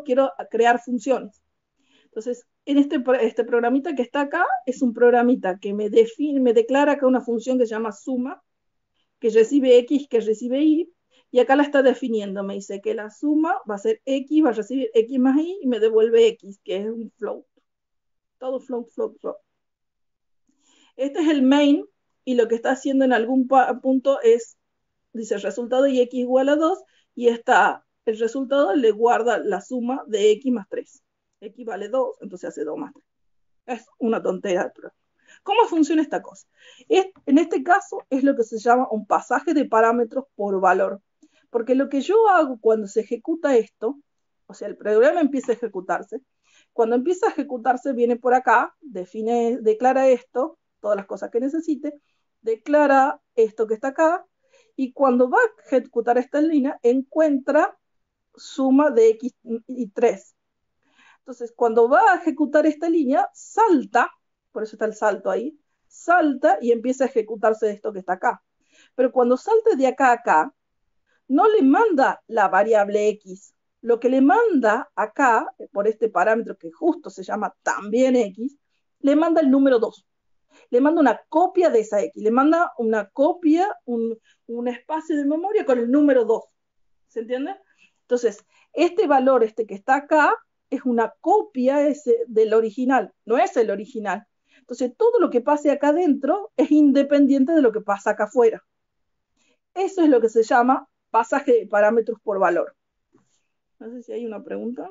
quiero crear funciones. Entonces, en este programita que está acá, es un programita que me declara acá una función que se llama suma, que recibe X, que recibe Y, y acá la está definiendo. Me dice que la suma va a ser X, va a recibir X más Y, y me devuelve X, que es un float. Todo float, float, float. Este es el main, y lo que está haciendo en algún punto es, dice resultado y X igual a 2, y el resultado le guarda la suma de X más 3. X vale 2, entonces hace 2 más 3. Es una tontería, pero ¿cómo funciona esta cosa? En este caso es lo que se llama un pasaje de parámetros por valor, porque lo que yo hago cuando se ejecuta esto O sea, el programa empieza a ejecutarse. Cuando empieza a ejecutarse, viene por acá, declara esto, todas las cosas que necesite, declara esto que está acá, y cuando va a ejecutar esta línea, encuentra suma de x y 3. Entonces, cuando va a ejecutar esta línea, salta, por eso está el salto ahí, salta y empieza a ejecutarse esto que está acá. Pero cuando salte de acá a acá, no le manda la variable x. Lo que le manda acá, por este parámetro que justo se llama también x, le manda el número 2. Le manda una copia de esa x. Le manda una copia, un espacio de memoria con el número 2. ¿Se entiende? Entonces, este valor que está acá es una copia del original, no es el original. Entonces, todo lo que pase acá adentro es independiente de lo que pasa acá afuera. Eso es lo que se llama pasaje de parámetros por valor. No sé si hay una pregunta.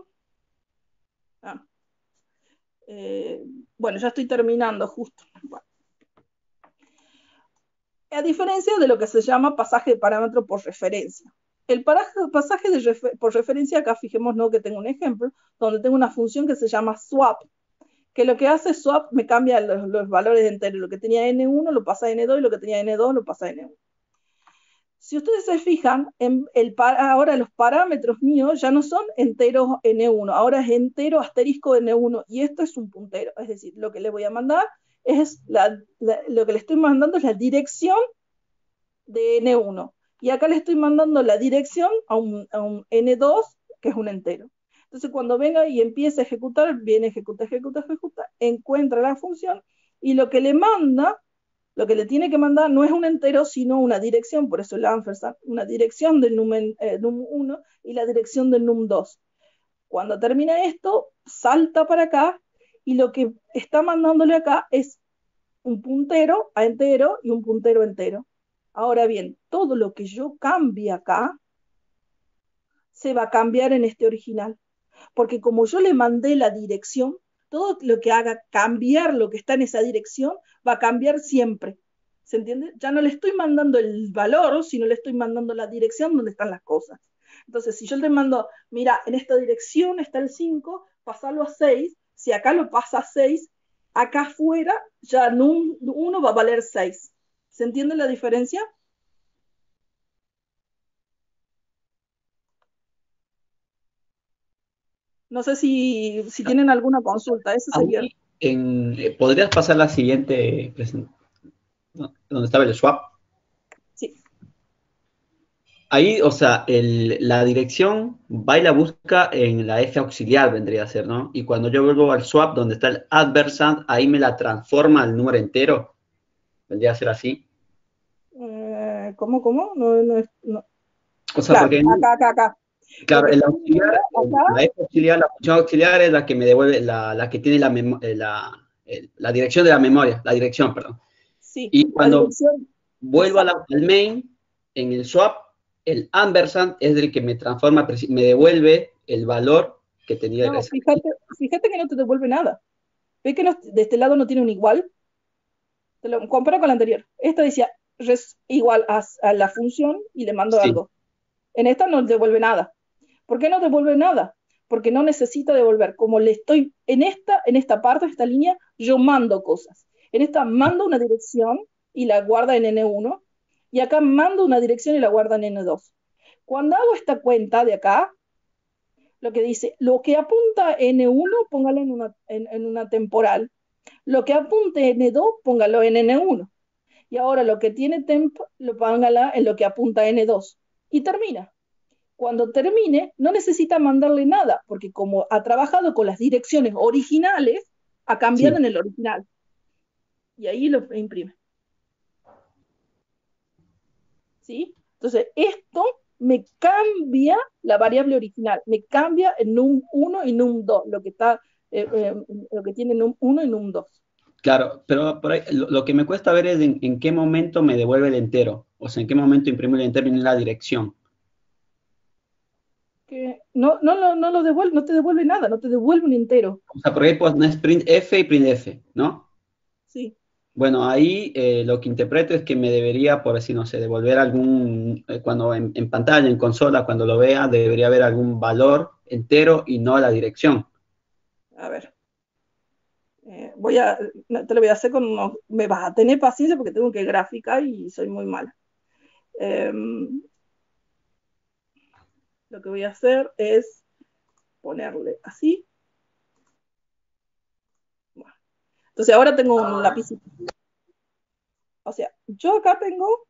Bueno, ya estoy terminando justo. Bueno. A diferencia de lo que se llama pasaje de parámetro por referencia. El pasaje por referencia, acá fijémonos que tengo un ejemplo, donde tengo una función que se llama swap, que lo que hace swap me cambia los valores enteros. Lo que tenía n1 lo pasa a n2 y lo que tenía n2 lo pasa a n1. Si ustedes se fijan, ahora los parámetros míos ya no son enteros n1, ahora es entero asterisco n1, y esto es un puntero, es decir, lo que le voy a mandar es, lo que le estoy mandando es la dirección de n1, y acá le estoy mandando la dirección a un n2, que es un entero. Entonces cuando venga y empiece a ejecutar, viene, ejecuta, encuentra la función, y lo que le manda, lo que le tiene que mandar no es un entero, sino una dirección, por eso el ampersand, una dirección del num1 y la dirección del num2. Cuando termina esto, salta para acá, y lo que está mandándole acá es un puntero a entero y un puntero a entero. Ahora bien, todo lo que yo cambie acá, se va a cambiar en este original. Porque como yo le mandé la dirección, todo lo que haga cambiar lo que está en esa dirección va a cambiar siempre. ¿Se entiende? Ya no le estoy mandando el valor, sino le estoy mandando la dirección donde están las cosas. Entonces, si yo le mando, mira, en esta dirección está el 5, pasarlo a 6, si acá lo pasa a 6, acá afuera ya num1 va a valer 6. ¿Se entiende la diferencia? No sé si tienen alguna consulta. Eso sería. ¿Podrías pasar la siguiente presentación? ¿Dónde estaba el swap? Sí. Ahí, o sea, la dirección va y la busca en la F auxiliar, vendría a ser, ¿no? Y cuando yo vuelvo al swap, donde está el ampersand, ahí me la transforma al número entero. ¿Vendría a ser así? ¿Cómo? No. O sea, claro, porque acá. Claro, el auxiliar, la F auxiliar, la función auxiliar es la que me devuelve, la que tiene la dirección de la memoria, la dirección, perdón. Sí, y cuando vuelvo al main, en el swap, el ampersand es el que me transforma, me devuelve el valor que tenía. No, fíjate que no te devuelve nada. ¿Ves que de este lado no tiene un igual? Te lo compara con la anterior. Esta decía igual a la función y le mando algo. En esta no devuelve nada. ¿Por qué no devuelve nada? Porque no necesita devolver. Como le estoy en esta parte, en esta línea, yo mando cosas. En esta mando una dirección y la guarda en N1, y acá mando una dirección y la guarda en N2. Cuando hago esta cuenta de acá, lo que dice, lo que apunta N1, póngalo en una temporal. Lo que apunte N2, póngalo en N1. Y ahora lo que tiene temp, lo póngala en lo que apunta N2. Y termina. Cuando termine, no necesita mandarle nada, porque como ha trabajado con las direcciones originales, ha cambiado en el original. Y ahí lo imprime. ¿Sí? Entonces, esto me cambia la variable original, me cambia el num1 y num2, lo que tiene num1 y num2. Claro, pero por ahí, lo que me cuesta ver es en qué momento me devuelve el entero, o sea, en qué momento imprime el entero en la dirección. Que no lo devuelve, no te devuelve nada, no te devuelve un entero. O sea, por ahí pones printf y printf, ¿no? Sí. Bueno, ahí lo que interpreto es que me debería, por decir, no sé, devolver cuando en pantalla, en consola, cuando lo vea, debería haber algún valor entero y no la dirección. A ver. Te lo voy a hacer con unos, me vas a tener paciencia porque tengo que graficar y soy muy mala. Lo que voy a hacer es ponerle así. Bueno. Entonces ahora tengo un lapicito. O sea, yo acá tengo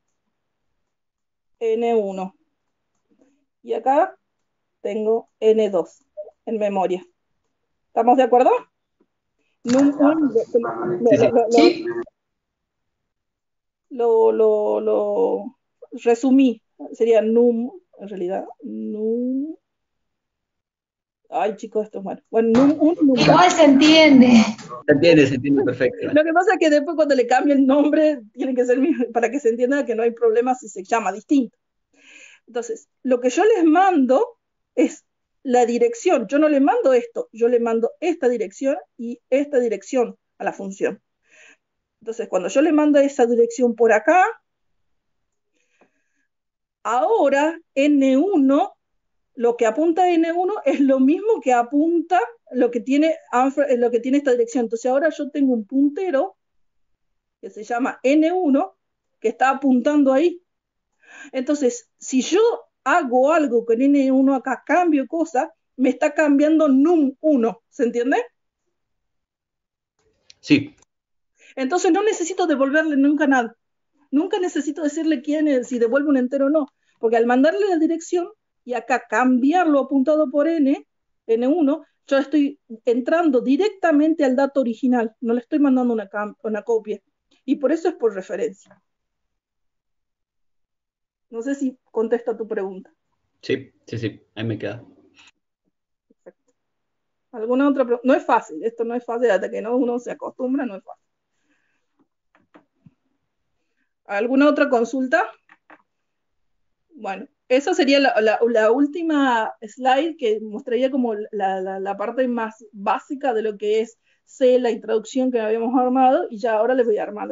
N1 y acá tengo N2 en memoria. ¿Estamos de acuerdo? Sí. Lo resumí. Sería num, en realidad. Num. Ay, chicos, esto es malo. Bueno, num1, num2. Igual se entiende. Se entiende perfecto. Lo que pasa es que después cuando le cambie el nombre, tiene que ser para que se entienda que no hay problema si se llama distinto. Entonces, lo que yo les mando es la dirección. Yo no le mando esto, yo le mando esta dirección y esta dirección a la función. Entonces, cuando yo le mando esa dirección por acá, ahora N1, lo que apunta N1 es lo mismo que apunta lo que tiene esta dirección. Entonces, ahora yo tengo un puntero que se llama N1 que está apuntando ahí. Entonces, si yo hago algo con N1 acá, cambio cosas, me está cambiando num1, ¿se entiende? Sí. Entonces no necesito devolverle nunca nada. Nunca necesito decirle quién es, si devuelve un entero o no, porque al mandarle la dirección y acá cambiarlo apuntado por N1, yo estoy entrando directamente al dato original, no le estoy mandando una copia. Y por eso es por referencia. No sé si contesta tu pregunta. Sí, ahí me queda. Perfecto. ¿Alguna otra pregunta? No es fácil, esto no es fácil, hasta que uno se acostumbra, no es fácil. ¿Alguna otra consulta? Bueno, esa sería la última slide que mostraría como la parte más básica de lo que es C, la introducción que habíamos armado, y ya ahora les voy a armar